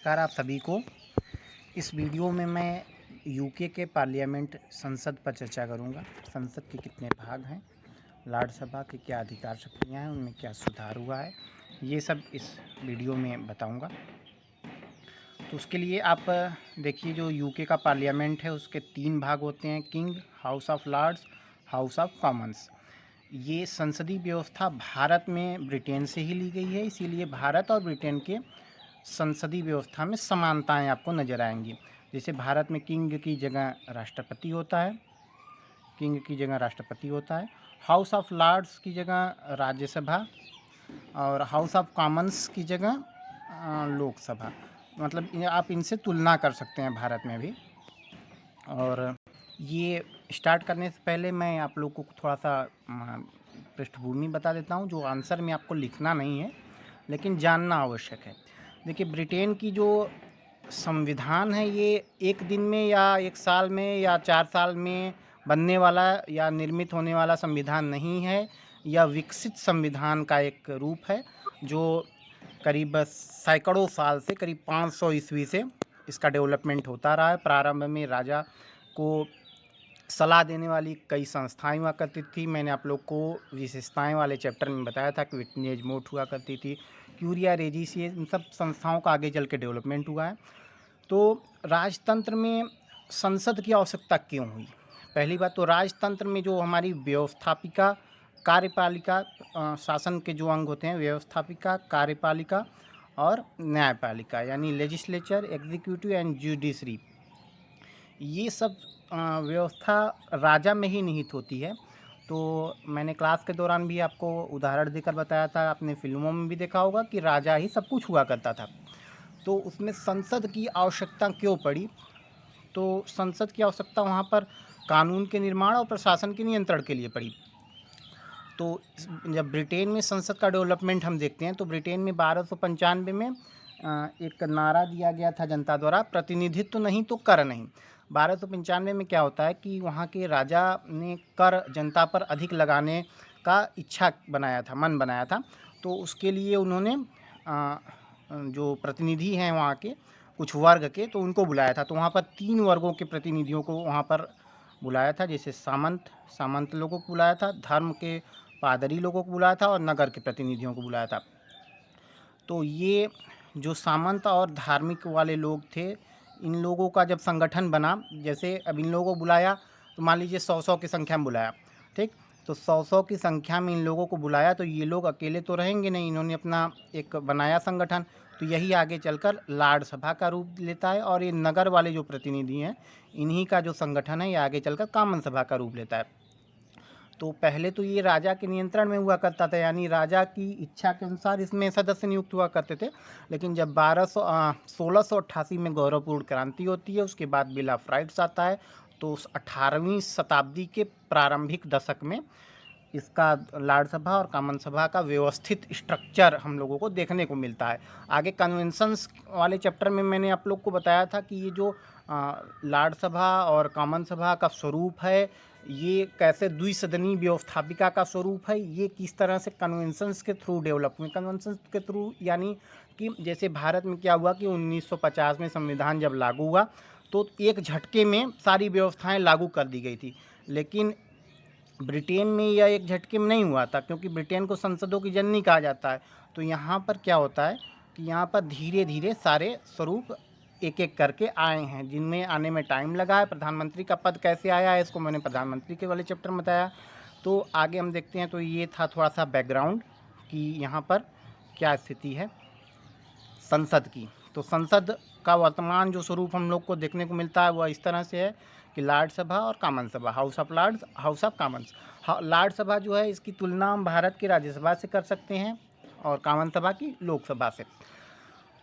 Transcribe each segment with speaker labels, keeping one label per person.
Speaker 1: नमस्कार आप सभी को। इस वीडियो में मैं यूके के पार्लियामेंट संसद पर चर्चा करूंगा। संसद के कितने भाग हैं, राज्यसभा के क्या अधिकार शक्तियां हैं, उनमें क्या सुधार हुआ है, ये सब इस वीडियो में बताऊंगा। तो उसके लिए आप देखिए, जो यूके का पार्लियामेंट है उसके 3 भाग होते हैं: king, House of Lords, House of Commons. ये संसदीय व्यवस्था भारत में ब्रिटेन से ही ली गई है, इसीलिए भारत और ब्रिटेन के संसदीय व्यवस्था में समानताएं आपको नज़र आएंगी। जैसे भारत में किंग की जगह राष्ट्रपति होता है, हाउस ऑफ लॉर्ड्स की जगह राज्यसभा, और हाउस ऑफ कॉमन्स की जगह लोकसभा। मतलब आप इनसे तुलना कर सकते हैं भारत में भी। और ये स्टार्ट करने से पहले मैं आप लोग को थोड़ा सा पृष्ठभूमि बता देता हूँ, जो आंसर में आपको लिखना नहीं है लेकिन जानना आवश्यक है। देखिए, ब्रिटेन की जो संविधान है ये एक दिन में या एक साल में या 4 साल में बनने वाला या निर्मित होने वाला संविधान नहीं है। यह विकसित संविधान का एक रूप है जो करीब सैकड़ों साल से, करीब 500 ईस्वी से इसका डेवलपमेंट होता रहा है। प्रारंभ में राजा को सलाह देने वाली कई संस्थाएं हुआ करती थी। मैंने आप लोग को विशेषताएं वाले चैप्टर में बताया था कि विटनेज मोट हुआ करती थी, क्यूरिया रेजिस, इन सब संस्थाओं का आगे चल के डेवलपमेंट हुआ है। तो राजतंत्र में संसद की आवश्यकता क्यों हुई? पहली बात तो राजतंत्र में जो हमारी व्यवस्थापिका, कार्यपालिका, शासन के जो अंग होते हैं, व्यवस्थापिका, कार्यपालिका और न्यायपालिका, यानी लेजिस्लेचर, एग्जीक्यूटिव एंड जुडिशरी, ये सब व्यवस्था राजा में ही निहित होती है। तो मैंने क्लास के दौरान भी आपको उदाहरण देकर बताया था, आपने फिल्मों में भी देखा होगा कि राजा ही सब कुछ हुआ करता था। तो उसमें संसद की आवश्यकता क्यों पड़ी? तो संसद की आवश्यकता वहाँ पर कानून के निर्माण और प्रशासन के नियंत्रण के लिए पड़ी। तो जब ब्रिटेन में संसद का डेवलपमेंट हम देखते हैं तो ब्रिटेन में 1295 में एक नारा दिया गया था जनता द्वारा, प्रतिनिधित्व नहीं तो कर नहीं। 1295 में क्या होता है कि वहाँ के राजा ने कर जनता पर अधिक लगाने का मन बनाया था। तो उसके लिए उन्होंने जो प्रतिनिधि हैं वहाँ के कुछ वर्ग के, तो उनको बुलाया था। तो वहाँ पर 3 वर्गों के प्रतिनिधियों को वहाँ पर बुलाया था। जैसे सामंत लोगों को बुलाया था, धर्म के पादरी लोगों को बुलाया था और नगर के प्रतिनिधियों को बुलाया था। तो ये जो सामंत और धार्मिक वाले लोग थे, इन लोगों का जब संगठन बना, जैसे अब इन लोगों को बुलाया तो मान लीजिए 100 की संख्या में बुलाया, ठीक। तो 100 की संख्या में इन लोगों को बुलाया तो ये लोग अकेले तो रहेंगे नहीं, इन्होंने अपना एक बनाया संगठन। तो यही आगे चलकर लाड़ सभा का रूप लेता है, और ये नगर वाले जो प्रतिनिधि हैं, इन्हीं का जो संगठन है ये आगे चलकर कॉमन सभा का रूप लेता है। तो पहले तो ये राजा के नियंत्रण में हुआ करता था, यानी राजा की इच्छा के अनुसार इसमें सदस्य नियुक्त हुआ करते थे। लेकिन जब 1688 में गौरवपूर्ण क्रांति होती है, उसके बाद बिल ऑफ राइट्स आता है, तो 18वीं शताब्दी के प्रारंभिक दशक में इसका लाड़ सभा और कॉमन सभा का व्यवस्थित स्ट्रक्चर हम लोगों को देखने को मिलता है। आगे कन्वेंशंस वाले चैप्टर में मैंने आप लोग को बताया था कि ये जो लाड़ सभा और कॉमन सभा का स्वरूप है, ये कैसे द्विसदनीय व्यवस्थापिका का स्वरूप है, ये किस तरह से कन्वेंशंस के थ्रू डेवलप हुए। कन्वेंशंस के थ्रू यानी कि जैसे भारत में क्या हुआ कि 1950 में संविधान जब लागू हुआ तो एक झटके में सारी व्यवस्थाएं लागू कर दी गई थी। लेकिन ब्रिटेन में यह एक झटके में नहीं हुआ था, क्योंकि ब्रिटेन को संसदों की जननी कहा जाता है। तो यहाँ पर क्या होता है कि यहाँ पर धीरे धीरे सारे स्वरूप एक एक करके आए हैं, जिनमें आने में टाइम लगा है। प्रधानमंत्री का पद कैसे आया है, इसको मैंने प्रधानमंत्री के वाले चैप्टर में बताया। तो आगे हम देखते हैं। तो ये था थोड़ा सा बैकग्राउंड कि यहाँ पर क्या स्थिति है संसद की। तो संसद का वर्तमान जो स्वरूप हम लोग को देखने को मिलता है वह इस तरह से है कि लाड़ सभा और कॉमन सभा, House of Lords, House of Commons. Lord सभा जो है, इसकी तुलना हम भारत की राज्यसभा से कर सकते हैं और कॉमन सभा की लोकसभा से।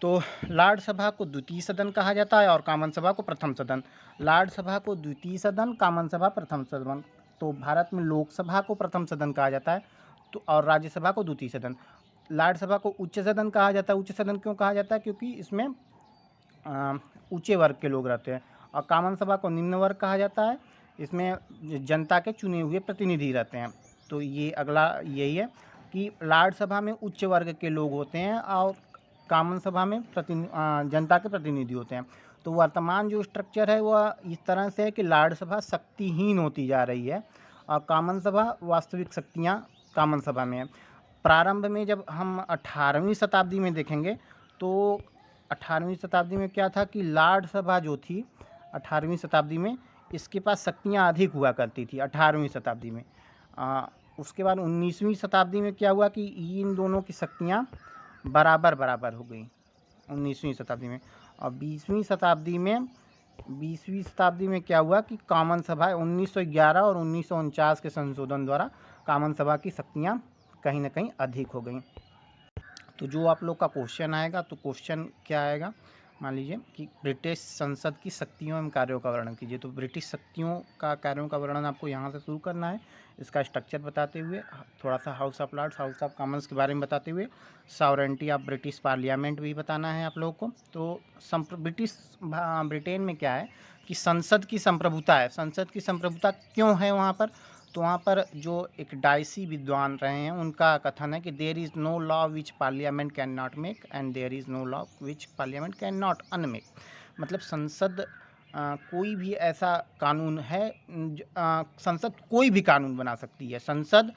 Speaker 1: तो लाड़ सभा को द्वितीय सदन कहा जाता है और कॉमन सभा को प्रथम सदन। लाड़ सभा को द्वितीय सदन, कॉमन सभा प्रथम सदन। तो भारत में लोकसभा को प्रथम सदन कहा जाता है, तो और राज्यसभा को द्वितीय सदन। लाड़ सभा को उच्च सदन कहा जाता है। उच्च सदन क्यों कहा जाता है? क्योंकि इसमें ऊंचे वर्ग के लोग रहते हैं। और कॉमन सभा को निम्न वर्ग कहा जाता है, इसमें जनता के चुने हुए प्रतिनिधि रहते हैं। तो ये अगला यही है कि लाड़ सभा में उच्च वर्ग के लोग होते हैं और कॉमन सभा में जनता के प्रतिनिधि होते हैं। तो वर्तमान जो स्ट्रक्चर है वह इस तरह से है कि लॉर्ड सभा शक्तिहीन होती जा रही है और कॉमन सभा वास्तविक शक्तियाँ कॉमन सभा में है। प्रारंभ में जब हम 18वीं शताब्दी में देखेंगे तो 18वीं शताब्दी में क्या था कि लॉर्ड सभा जो थी 18वीं शताब्दी में इसके पास शक्तियाँ अधिक हुआ करती थी 18वीं शताब्दी में। उसके बाद 19वीं शताब्दी में क्या हुआ कि इन दोनों की शक्तियाँ बराबर बराबर हो गई 19वीं शताब्दी में। और 20वीं शताब्दी में क्या हुआ कि कॉमन सभा 1911 और 1949 के संशोधन द्वारा कॉमन सभा की शक्तियाँ कहीं ना कहीं अधिक हो गई। तो जो आप लोग का क्वेश्चन आएगा तो क्वेश्चन क्या आएगा, मान लीजिए कि ब्रिटिश संसद की शक्तियों एवं कार्यों का वर्णन कीजिए। तो ब्रिटिश शक्तियों का कार्यों का वर्णन आपको यहाँ से शुरू करना है, इसका स्ट्रक्चर बताते हुए, थोड़ा सा House of Lords, House of Commons के बारे में बताते हुए, सॉवरेंटी ऑफ ब्रिटिश पार्लियामेंट भी बताना है आप लोगों को। तो ब्रिटेन में क्या है कि संसद की संप्रभुता है। संसद की संप्रभुता क्यों है वहाँ पर? तो वहाँ पर जो एक डाइसी विद्वान रहे हैं उनका कथन है कि there is no law which parliament can not make and there is no law which parliament can not unmake. मतलब संसद कोई भी ऐसा कानून है, संसद कोई भी कानून बना सकती है। संसद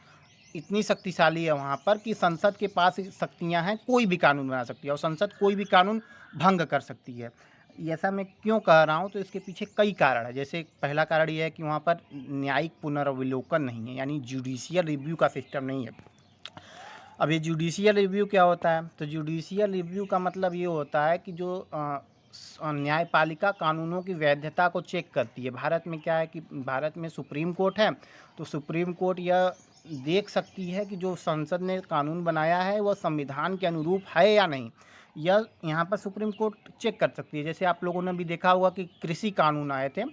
Speaker 1: इतनी शक्तिशाली है वहाँ पर कि संसद के पास शक्तियाँ हैं, कोई भी कानून बना सकती है और संसद कोई भी कानून भंग कर सकती है। ऐसा मैं क्यों कह रहा हूँ, तो इसके पीछे कई कारण है। जैसे पहला कारण ये है कि वहाँ पर न्यायिक पुनर्विलोकन नहीं है, यानी जुडिशियल रिव्यू का सिस्टम नहीं है। अब ये जुडिशियल रिव्यू क्या होता है? तो जुडिशियल रिव्यू का मतलब ये होता है कि जो न्यायपालिका कानूनों की वैधता को चेक करती है। भारत में क्या है कि भारत में सुप्रीम कोर्ट है, तो सुप्रीम कोर्ट यह देख सकती है कि जो संसद ने कानून बनाया है वह संविधान के अनुरूप है या नहीं, यह यहाँ पर सुप्रीम कोर्ट चेक कर सकती है। जैसे आप लोगों ने भी देखा होगा कि कृषि कानून आए थे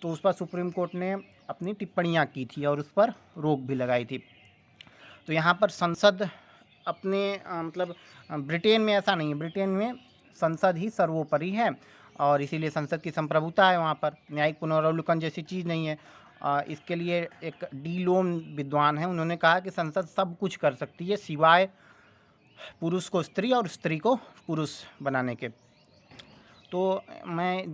Speaker 1: तो उस पर सुप्रीम कोर्ट ने अपनी टिप्पणियाँ की थी और उस पर रोक भी लगाई थी। तो यहाँ पर संसद अपने मतलब ब्रिटेन में ऐसा नहीं है। ब्रिटेन में संसद ही सर्वोपरि है और इसीलिए संसद की संप्रभुता है। वहाँ पर न्यायिक पुनरावलोकन जैसी चीज़ नहीं है। इसके लिए एक डी लोन विद्वान है, उन्होंने कहा कि संसद सब कुछ कर सकती है सिवाय पुरुष को स्त्री और स्त्री को पुरुष बनाने के। तो मैं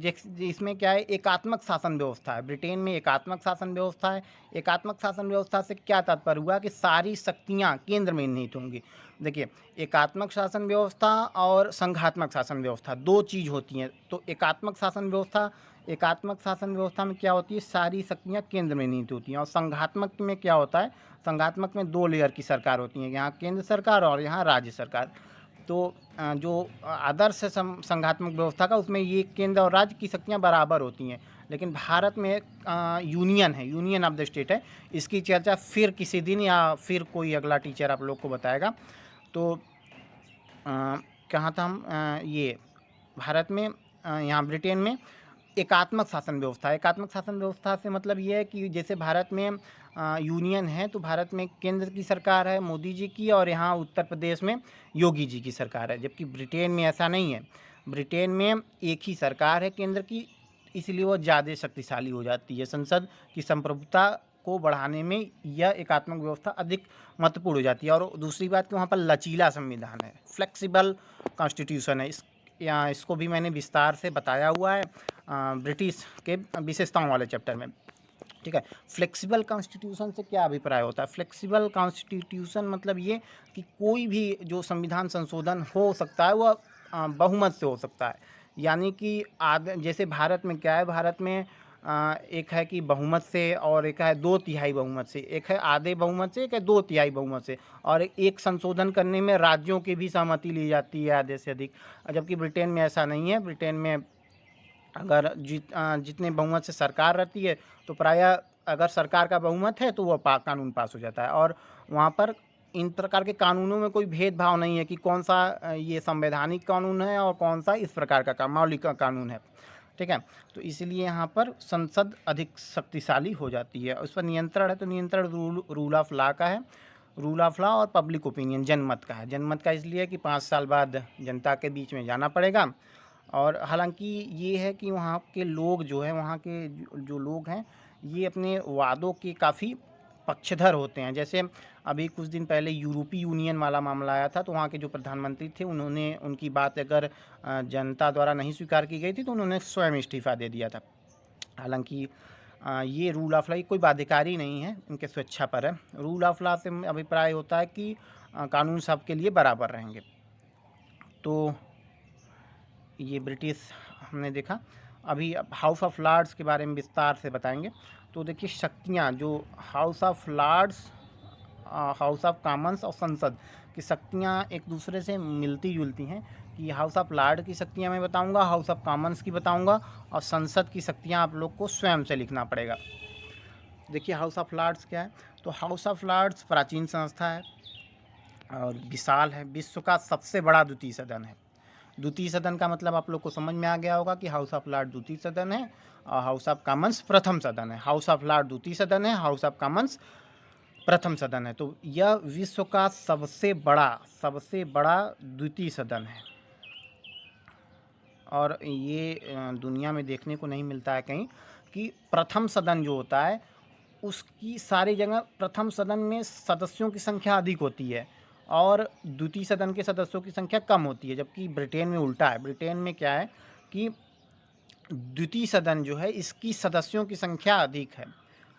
Speaker 1: इसमें क्या है, एकात्मक शासन व्यवस्था है। ब्रिटेन में एकात्मक शासन व्यवस्था है। एकात्मक शासन व्यवस्था से क्या तात्पर्य हुआ कि सारी शक्तियाँ केंद्र में निहित होंगी। देखिए, एकात्मक शासन व्यवस्था और संघात्मक शासन व्यवस्था दो चीज़ होती हैं। तो एकात्मक शासन व्यवस्था में क्या होती है, सारी शक्तियाँ केंद्र में निहित होती हैं। और संघात्मक में क्या होता है, संघात्मक में दो लेयर की सरकार होती है, यहाँ केंद्र सरकार और यहाँ राज्य सरकार। तो जो आदर्श है संघात्मक व्यवस्था का, उसमें ये केंद्र और राज्य की शक्तियाँ बराबर होती हैं। लेकिन भारत में यूनियन है, यूनियन ऑफ द स्टेट है। इसकी चर्चा फिर किसी दिन या फिर कोई अगला टीचर आप लोग को बताएगा। तो कहाँ था हम, ये भारत में यहाँ ब्रिटेन में एकात्मक शासन व्यवस्था। एकात्मक शासन व्यवस्था से मतलब ये है कि जैसे भारत में यूनियन है तो भारत में केंद्र की सरकार है मोदी जी की, और यहाँ उत्तर प्रदेश में योगी जी की सरकार है। जबकि ब्रिटेन में ऐसा नहीं है। ब्रिटेन में एक ही सरकार है केंद्र की, इसलिए वो ज़्यादा शक्तिशाली हो जाती है। संसद की संप्रभुता को बढ़ाने में यह एकात्मक व्यवस्था अधिक महत्वपूर्ण हो जाती है। और दूसरी बात कि वहाँ पर लचीला संविधान है, फ्लेक्सिबल कॉन्स्टिट्यूशन है। इसको भी मैंने विस्तार से बताया हुआ है ब्रिटिश के विशेषताओं वाले चैप्टर में। ठीक है। फ्लेक्सिबल कॉन्स्टिट्यूशन से क्या अभिप्राय होता है? फ्लेक्सिबल कॉन्स्टिट्यूशन मतलब ये कि कोई भी जो संविधान संशोधन हो सकता है वह बहुमत से हो सकता है। यानी कि जैसे भारत में क्या है, भारत में एक है कि बहुमत से और एक है 2/3 बहुमत से, एक है आधे बहुमत से, एक है 2/3 बहुमत से, और एक संशोधन करने में राज्यों की भी सहमति ली जाती है आधे से अधिक। जबकि ब्रिटेन में ऐसा नहीं है। ब्रिटेन में अगर जितने बहुमत से सरकार रहती है तो प्रायः अगर सरकार का बहुमत है तो वह कानून पास हो जाता है। और वहाँ पर इन प्रकार के कानूनों में कोई भेदभाव नहीं है कि कौन सा ये संवैधानिक कानून है और कौन सा इस प्रकार का मौलिक कानून है। ठीक है। तो इसलिए यहाँ पर संसद अधिक शक्तिशाली हो जाती है। उस पर नियंत्रण है, तो नियंत्रण रूल ऑफ लॉ का है। रूल ऑफ लॉ और पब्लिक ओपिनियन, जनमत का है। जनमत का इसलिए कि 5 साल बाद जनता के बीच में जाना पड़ेगा। और हालांकि ये है कि वहाँ के लोग जो है, वहाँ के जो लोग हैं, ये अपने वादों के काफ़ी पक्षधर होते हैं। जैसे अभी कुछ दिन पहले यूरोपीय यूनियन वाला मामला आया था, तो वहाँ के जो प्रधानमंत्री थे उन्होंने उनकी बात अगर जनता द्वारा नहीं स्वीकार की गई थी तो उन्होंने स्वयं इस्तीफ़ा दे दिया था। हालांकि ये रूल ऑफ लॉ कोई बाध्यकारी नहीं है, इनके स्वेच्छा पर है। रूल ऑफ लॉ से अभिप्राय होता है कि कानून सबके लिए बराबर रहेंगे। तो ये ब्रिटिश हमने देखा। अभी हाउस ऑफ लॉर्ड्स के बारे में विस्तार से बताएंगे। तो देखिए शक्तियाँ जो House of Lords, House of Commons और संसद की शक्तियाँ एक दूसरे से मिलती जुलती हैं। कि हाउस ऑफ लॉर्ड की शक्तियाँ मैं बताऊंगा, हाउस ऑफ कॉमन्स की बताऊंगा, और संसद की शक्तियाँ आप लोग को स्वयं से लिखना पड़ेगा। देखिए हाउस ऑफ लॉर्ड्स क्या है। तो हाउस ऑफ लॉर्ड्स प्राचीन संस्था है और विशाल है, विश्व का सबसे बड़ा द्वितीय सदन है। द्वितीय सदन का मतलब आप लोग को समझ में आ गया होगा कि हाउस ऑफ लॉर्ड द्वितीय सदन है और हाउस ऑफ कॉमन्स प्रथम सदन है। हाउस ऑफ लॉर्ड द्वितीय सदन है, हाउस ऑफ कॉमन्स प्रथम सदन है। तो यह विश्व का सबसे बड़ा द्वितीय सदन है और ये दुनिया में देखने को नहीं मिलता है कहीं कि प्रथम सदन जो होता है उसकी सारी जगह प्रथम सदन में सदस्यों की संख्या अधिक होती है और द्वितीय सदन के सदस्यों की संख्या कम होती है, जबकि ब्रिटेन में उल्टा है। ब्रिटेन में क्या है कि द्वितीय सदन जो है इसकी सदस्यों की संख्या अधिक है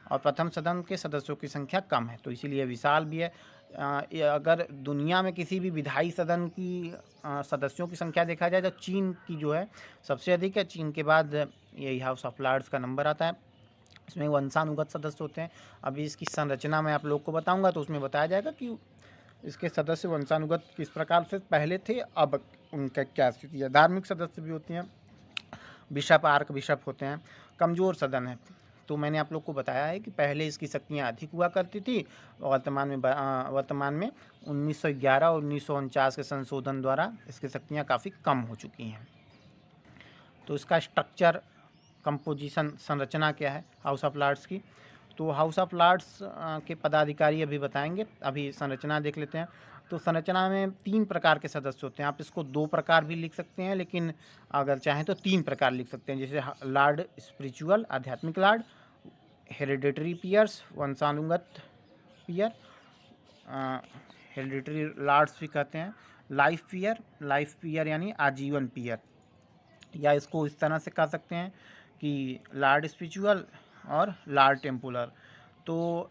Speaker 1: और प्रथम सदन के सदस्यों की संख्या कम है, तो इसीलिए विशाल भी है। अगर दुनिया में किसी भी विधायी सदन की सदस्यों की संख्या देखा जाए तो चीन की जो है सबसे अधिक है। चीन के बाद यही हाउस ऑफ लॉर्ड्स का नंबर आता है। इसमें वंशानुगत सदस्य होते हैं। अभी इसकी संरचना मैं आप लोग को बताऊंगा तो उसमें बताया जाएगा कि इसके सदस्य वंशानुगत किस प्रकार से पहले थे, अब उनका क्या स्थिति है। धार्मिक सदस्य भी होते हैं, बिशप, आर्क बिशप होते हैं। कमज़ोर सदन है, तो मैंने आप लोग को बताया है कि पहले इसकी शक्तियाँ अधिक हुआ करती थी, वर्तमान में 1911 और 1949 के संशोधन द्वारा इसकी शक्तियाँ काफ़ी कम हो चुकी हैं। तो इसका स्ट्रक्चर, कंपोजिशन, संरचना क्या है हाउस ऑफ लॉर्ड्स की। तो हाउस ऑफ लॉर्ड्स के पदाधिकारी अभी बताएंगे, अभी संरचना देख लेते हैं। तो संरचना में 3 प्रकार के सदस्य होते हैं। आप इसको 2 प्रकार भी लिख सकते हैं, लेकिन अगर चाहें तो 3 प्रकार लिख सकते हैं। जैसे लॉर्ड स्पिरिचुअल, आध्यात्मिक लॉर्ड, हेरिडिटरी पियर्स, वंशानुगत पियर, हेरिडिटरी लॉर्ड्स भी कहते हैं। लाइफ पियर यानी आजीवन पियर, या इसको इस तरह से कह सकते हैं कि लॉर्ड स्पिरिचुअल और लॉर्ड टेम्पुलर। तो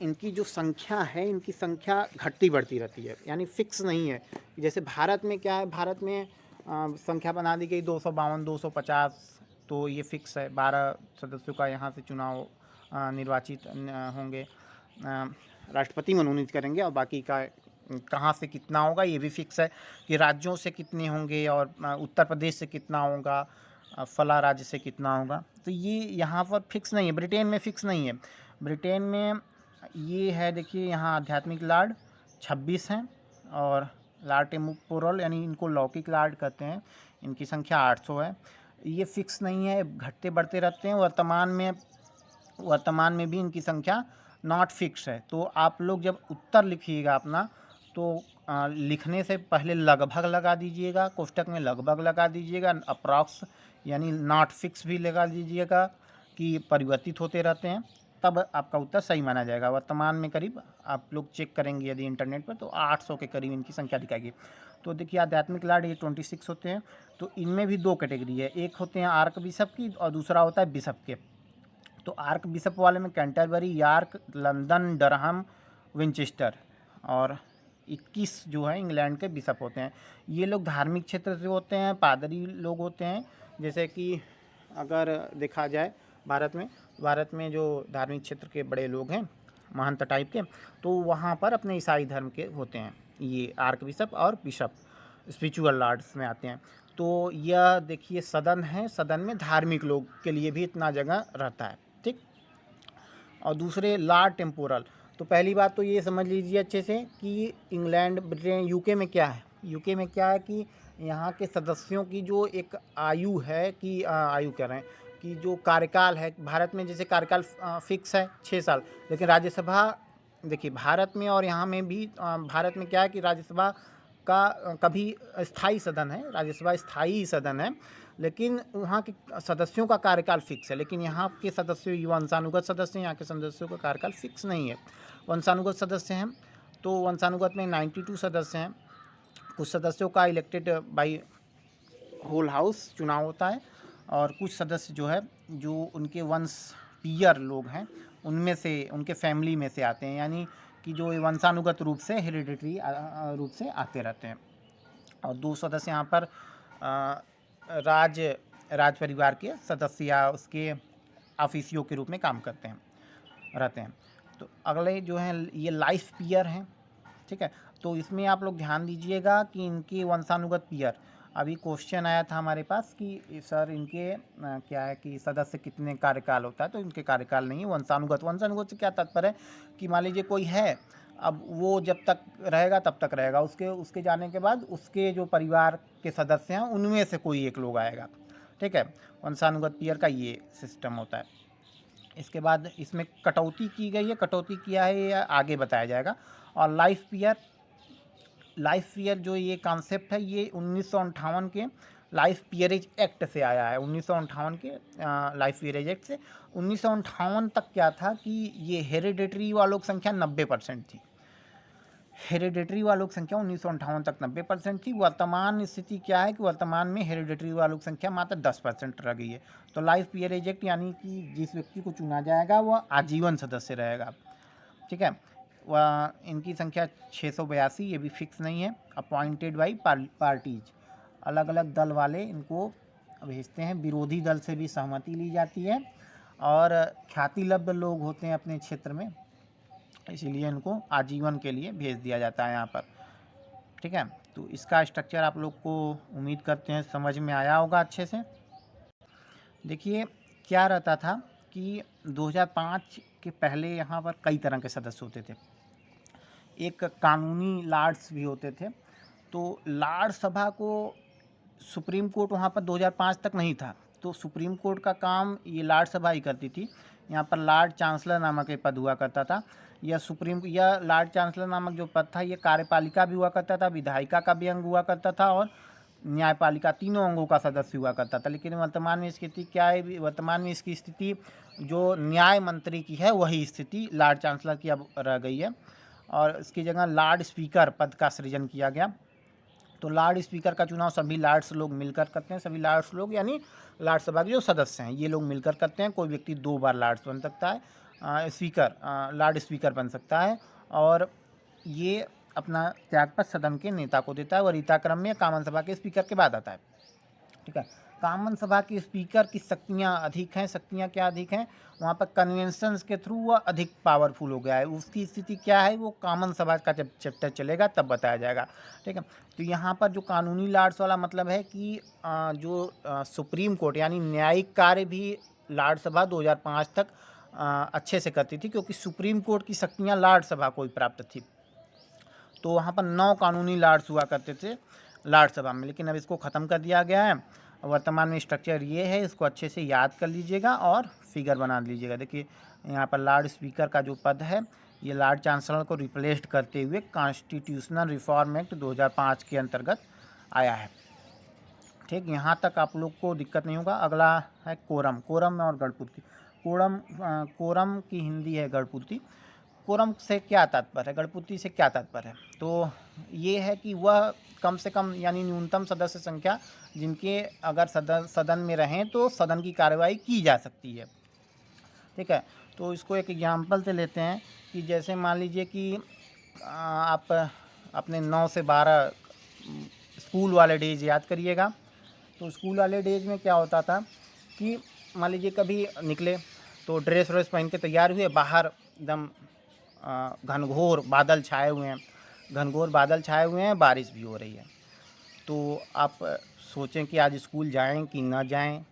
Speaker 1: इनकी जो संख्या है, इनकी संख्या घटती बढ़ती रहती है, यानी फिक्स नहीं है। जैसे भारत में क्या है, भारत में संख्या बना दी गई 252, 250, तो ये फिक्स है। 12 सदस्यों का यहाँ से चुनाव निर्वाचित होंगे, राष्ट्रपति मनोनीत करेंगे, और बाकी का कहाँ से कितना होगा ये भी फिक्स है कि राज्यों से कितने होंगे और उत्तर प्रदेश से कितना होगा, फला राज्य से कितना होगा। तो ये यहाँ पर फिक्स नहीं है, ब्रिटेन में फिक्स नहीं है। ब्रिटेन में ये है, देखिए यहाँ आध्यात्मिक लॉर्ड 26 हैं और लॉर्ड टेम्पोरल यानी इनको लौकिक लॉर्ड कहते हैं, इनकी संख्या 800 है। ये फिक्स नहीं है, घटते बढ़ते रहते हैं। वर्तमान में भी इनकी संख्या नॉट फिक्स है। तो आप लोग जब उत्तर लिखिएगा अपना, तो लिखने से पहले लगभग लगा दीजिएगा, कोष्टक में लगभग लगा दीजिएगा, अप्रॉक्स यानी नॉट फिक्स भी लगा दीजिएगा कि परिवर्तित होते रहते हैं, तब आपका उत्तर सही माना जाएगा। वर्तमान में करीब आप लोग चेक करेंगे यदि इंटरनेट पर, तो 800 के करीब इनकी संख्या दिखाएगी। तो देखिए आध्यात्मिक लॉर्ड ये 26 होते हैं। तो इनमें भी 2 कैटेगरी है, एक होते हैं आर्क बिशप की और दूसरा होता है बिशप के। तो आर्क बिशप वाले में Canterbury, York, London, Durham, Winchester, और 21 जो है इंग्लैंड के बिशप होते हैं। ये लोग धार्मिक क्षेत्र से होते हैं, पादरी लोग होते हैं। जैसे कि अगर देखा जाए भारत में जो धार्मिक क्षेत्र के बड़े लोग हैं, महंत टाइप के, तो वहाँ पर अपने ईसाई धर्म के होते हैं ये आर्क बिशप और बिशप, स्पिरिचुअल लॉर्ड्स में आते हैं। तो यह देखिए सदन है, सदन में धार्मिक लोग के लिए भी इतना जगह रहता है, ठीक। और दूसरे लॉर्ड टेम्पोरल। तो पहली बात तो ये समझ लीजिए अच्छे से कि इंग्लैंड, ब्रिटेन, यूके में क्या है कि यहाँ के सदस्यों की जो एक आयु है कि आयु कह रहे हैं कि जो कार्यकाल है, भारत में जैसे कार्यकाल फिक्स है 6 साल, लेकिन राज्यसभा देखिए भारत में और यहाँ में भी, भारत में क्या है कि राज्यसभा का कभी स्थायी सदन है, राज्यसभा स्थायी सदन है, लेकिन वहाँ के सदस्यों का कार्यकाल फिक्स है। लेकिन यहाँ के सदस्यों ये वंशानुगत सदस्य हैं, यहाँ के सदस्यों का कार्यकाल फिक्स नहीं है। वंशानुगत सदस्य हैं तो वंशानुगत में 92 सदस्य हैं। कुछ सदस्यों का इलेक्टेड बाई होल हाउस चुनाव होता है और कुछ सदस्य जो है जो उनके वंश पीयर लोग हैं उनमें से, उनके फैमिली में से आते हैं, यानी कि जो वंशानुगत रूप से हेरिडिटरी रूप से आते रहते हैं। और 2 सदस्य यहाँ पर राज परिवार के सदस्य या उसके ऑफिसियों के रूप में काम करते हैं, रहते हैं। तो अगले जो हैं ये लाइफ पीयर हैं, ठीक है। तो इसमें आप लोग ध्यान दीजिएगा कि इनके वंशानुगत पीयर, अभी क्वेश्चन आया था हमारे पास कि सर इनके क्या है कि सदस्य कितने कार्यकाल होता है, तो इनके कार्यकाल नहीं है, वंशानुगत से क्या तात्पर्य है कि मान लीजिए कोई है, अब वो जब तक रहेगा तब तक रहेगा, उसके जाने के बाद उसके जो परिवार के सदस्य हैं उनमें से कोई एक लोग आएगा, ठीक है। वंशानुगत पीयर का ये सिस्टम होता है। इसके बाद इसमें कटौती की गई है, कटौती किया है ये आगे बताया जाएगा। और लाइफ पीयर जो ये कॉन्सेप्ट है ये 1958 के लाइफ पीयरेज एक्ट से आया है। 1958 के लाइफ पीयरेज एक्ट से 1958 तक क्या था कि ये हेरिडेटरी वालों की संख्या 90% थी। हेरिडेटरी वालों की संख्या 1958 तक 90% थी। वर्तमान स्थिति क्या है कि वर्तमान में हेरिडेटरी वालों की संख्या मात्र 10% रह गई है। तो लाइफ पीयरेज एक्ट यानी कि जिस व्यक्ति को चुना जाएगा वह आजीवन सदस्य रहेगा, ठीक है। वह इनकी संख्या 682, ये भी फिक्स नहीं है। अपॉइंटेड बाई पार्टीज, अलग अलग दल वाले इनको भेजते हैं। विरोधी दल से भी सहमति ली जाती है और ख्यातिलब्ध लोग होते हैं अपने क्षेत्र में, इसीलिए इनको आजीवन के लिए भेज दिया जाता है यहाँ पर, ठीक है। तो इसका स्ट्रक्चर आप लोग को उम्मीद करते हैं समझ में आया होगा अच्छे से। देखिए क्या रहता था कि 2005 के पहले यहाँ पर कई तरह के सदस्य होते थे। एक कानूनी लॉर्ड्स भी होते थे। तो लॉर्ड सभा को सुप्रीम कोर्ट वहाँ पर 2005 तक नहीं था, तो सुप्रीम कोर्ट का काम ये लॉर्ड सभा ही करती थी। यहाँ पर लॉर्ड चांसलर नामक एक पद हुआ करता था। यह लॉर्ड चांसलर नामक जो पद था ये कार्यपालिका भी हुआ करता था, विधायिका का भी अंग हुआ करता था और न्यायपालिका, तीनों अंगों का सदस्य हुआ करता था। लेकिन वर्तमान में इसकी स्थिति क्या है, वर्तमान में इसकी स्थिति जो न्याय मंत्री की है वही स्थिति लॉर्ड चांसलर की अब रह गई है और इसकी जगह लॉर्ड स्पीकर पद का सृजन किया गया। तो लॉर्ड स्पीकर का चुनाव सभी लॉर्ड्स लोग मिलकर करते हैं। सभी लॉर्ड्स लोग यानी लॉर्ड सभा के जो सदस्य हैं ये लोग मिलकर करते हैं। कोई व्यक्ति 2 बार लॉर्ड्स बन सकता है, लॉर्ड स्पीकर बन सकता है और ये अपना त्यागपत्र सदन के नेता को देता है। वरीयताक्रम में कॉमन सभा के स्पीकर के बाद आता है, ठीक है। कॉमन सभा के स्पीकर की शक्तियाँ अधिक हैं। शक्तियाँ क्या अधिक हैं, वहाँ पर कन्वेंशंस के थ्रू वह अधिक पावरफुल हो गया है। उसकी स्थिति क्या है वो कॉमन सभा का जब चैप्टर चलेगा तब बताया जाएगा, ठीक है। तो यहाँ पर जो कानूनी लॉर्ड्स वाला मतलब है कि जो सुप्रीम कोर्ट यानी न्यायिक कार्य भी लॉर्ड सभा 2005 तक अच्छे से करती थी, क्योंकि सुप्रीम कोर्ट की शक्तियाँ लॉर्ड सभा को ही प्राप्त थी। तो वहाँ पर 9 कानूनी लॉर्ड्स हुआ करते थे लॉर्ड सभा में, लेकिन अब इसको ख़त्म कर दिया गया है। वर्तमान में स्ट्रक्चर ये है, इसको अच्छे से याद कर लीजिएगा और फिगर बना लीजिएगा। देखिए यहाँ पर लॉर्ड स्पीकर का जो पद है ये लॉर्ड चांसलर को रिप्लेस्ड करते हुए कॉन्स्टिट्यूशनल रिफॉर्म एक्ट 2005 के अंतर्गत आया है, ठीक। यहाँ तक आप लोग को दिक्कत नहीं होगा। अगला है कोरम और गढ़पूर्ति। कोरम की हिंदी है गढ़पूर्ति। कोरम से क्या तात्पर्य है, गढ़पूर्ति से क्या तात्पर्य है, तो ये है कि वह कम से कम यानी न्यूनतम सदस्य संख्या जिनके अगर सदन में रहें तो सदन की कार्रवाई की जा सकती है, ठीक है। तो इसको एक एग्जांपल से लेते हैं कि जैसे मान लीजिए कि आप अपने 9 से 12 स्कूल वाले डेज याद करिएगा। तो स्कूल वाले डेज में क्या होता था कि मान लीजिए कभी निकले तो ड्रेस व्रेस पहन के तैयार हुए, बाहर एकदम घनघोर बादल छाए हुए हैं, बारिश भी हो रही है। तो आप सोचें कि आज स्कूल जाएं कि ना जाएं,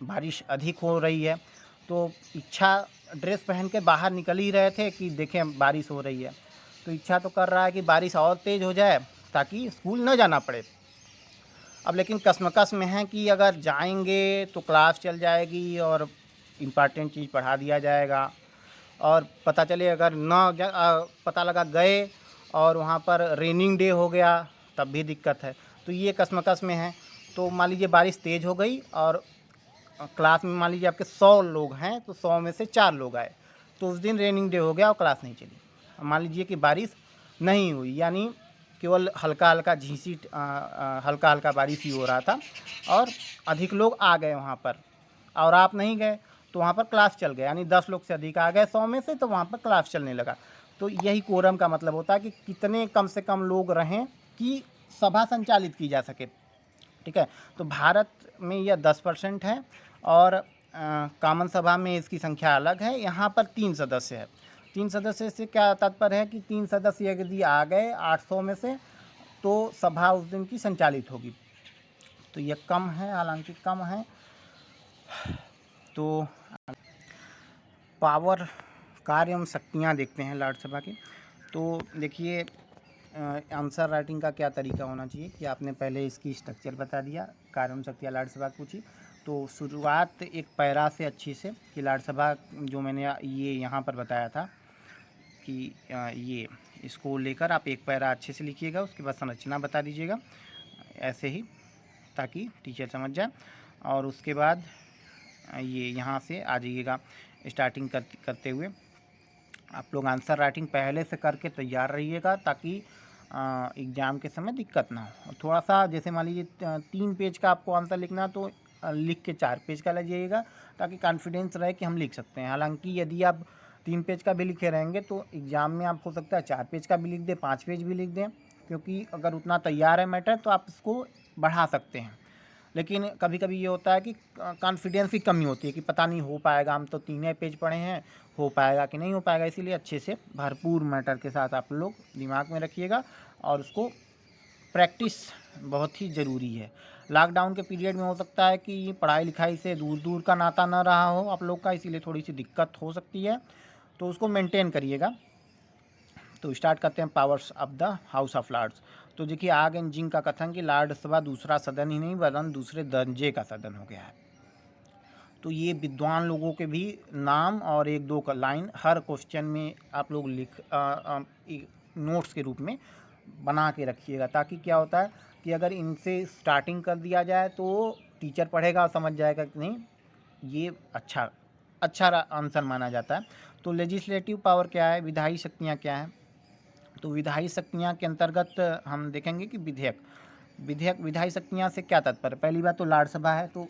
Speaker 1: बारिश अधिक हो रही है। तो इच्छा ड्रेस पहन के बाहर निकल ही रहे थे कि देखें बारिश हो रही है, तो इच्छा तो कर रहा है कि बारिश और तेज़ हो जाए ताकि स्कूल न जाना पड़े। अब लेकिन कश्मकश में है कि अगर जाएंगे तो क्लास चल जाएगी और इम्पॉर्टेंट चीज़ पढ़ा दिया जाएगा, और पता चले अगर पता लगा गए और वहाँ पर रेनिंग डे हो गया तब भी दिक्कत है। तो ये कश्मकश में है। तो मान लीजिए बारिश तेज़ हो गई और क्लास में मान लीजिए आपके 100 लोग हैं तो 100 में से 4 लोग आए, तो उस दिन रेनिंग डे हो गया और क्लास नहीं चली। मान लीजिए कि बारिश नहीं हुई, यानी केवल हल्का हल्का हल्का हल्का बारिश ही हो रहा था और अधिक लोग आ गए वहाँ पर और आप नहीं गए, तो वहाँ पर क्लास चल गया, यानी 10 लोग से अधिक आ गए 100 में से, तो वहाँ पर क्लास चलने लगा। तो यही कोरम का मतलब होता है कि कितने कम से कम लोग रहें कि सभा संचालित की जा सके। ठीक है, तो भारत में यह 10% है और कॉमन सभा में इसकी संख्या अलग है। यहाँ पर 3 सदस्य है। 3 सदस्य से क्या तात्पर्य है कि 3 सदस्य यदि आ गए 800 में से, तो सभा उस दिन की संचालित होगी। तो यह कम है, हालांकि कम है। तो पावर, कार्य एवं शक्तियाँ देखते हैं राज्यसभा की। तो देखिए आंसर राइटिंग का क्या तरीका होना चाहिए कि आपने पहले इसकी स्ट्रक्चर बता दिया, कार्य एवं शक्तियाँ राज्यसभा की पूछी। तो शुरुआत एक पैरा से अच्छी से कि राज्यसभा जो मैंने ये यहाँ पर बताया था कि ये इसको लेकर आप एक पैरा अच्छे से लिखिएगा, उसके बाद संरचना बता दीजिएगा ऐसे ही, ताकि टीचर समझ जाए। और उसके बाद ये यहाँ से आ जाइएगा स्टार्टिंग करते हुए। आप लोग आंसर राइटिंग पहले से करके तैयार रहिएगा ताकि एग्ज़ाम के समय दिक्कत ना हो। थोड़ा सा जैसे मान लीजिए 3 पेज का आपको आंसर लिखना, तो लिख के 4 पेज का लीजिएगा ताकि कॉन्फिडेंस रहे कि हम लिख सकते हैं। हालांकि यदि आप 3 पेज का भी लिखे रहेंगे तो एग्ज़ाम में आप हो सकता है 4 पेज का भी लिख दें, 5 पेज भी लिख दें, क्योंकि अगर उतना तैयार है मैटर तो आप इसको बढ़ा सकते हैं। लेकिन कभी कभी ये होता है कि कॉन्फिडेंस की कमी होती है कि पता नहीं हो पाएगा, हम तो 3 पेज पढ़े हैं, हो पाएगा कि नहीं हो पाएगा। इसीलिए अच्छे से भरपूर मैटर के साथ आप लोग दिमाग में रखिएगा और उसको प्रैक्टिस बहुत ही ज़रूरी है। लॉकडाउन के पीरियड में हो सकता है कि पढ़ाई लिखाई से दूर दूर का नाता ना रहा हो आप लोग का, इसीलिए थोड़ी सी दिक्कत हो सकती है, तो उसको मेंटेन करिएगा। तो स्टार्ट करते हैं powers of the House of Lords. तो देखिए आग एंड जिंक का कथन कि राज्यसभा दूसरा सदन ही नहीं वरन दूसरे दर्जे का सदन हो गया है। तो ये विद्वान लोगों के भी नाम और 1-2 का लाइन हर क्वेश्चन में आप लोग लिख नोट्स के रूप में बना के रखिएगा, ताकि क्या होता है कि अगर इनसे स्टार्टिंग कर दिया जाए तो टीचर पढ़ेगा और समझ जाएगा कि नहीं ये अच्छा आंसर माना जाता है। तो लेजिस्लेटिव पावर क्या है, विधायी शक्तियाँ क्या हैं। तो विधायी शक्तियाँ के अंतर्गत हम देखेंगे कि विधायी शक्तियाँ से क्या तात्पर्य। पहली बात तो राज्यसभा है, तो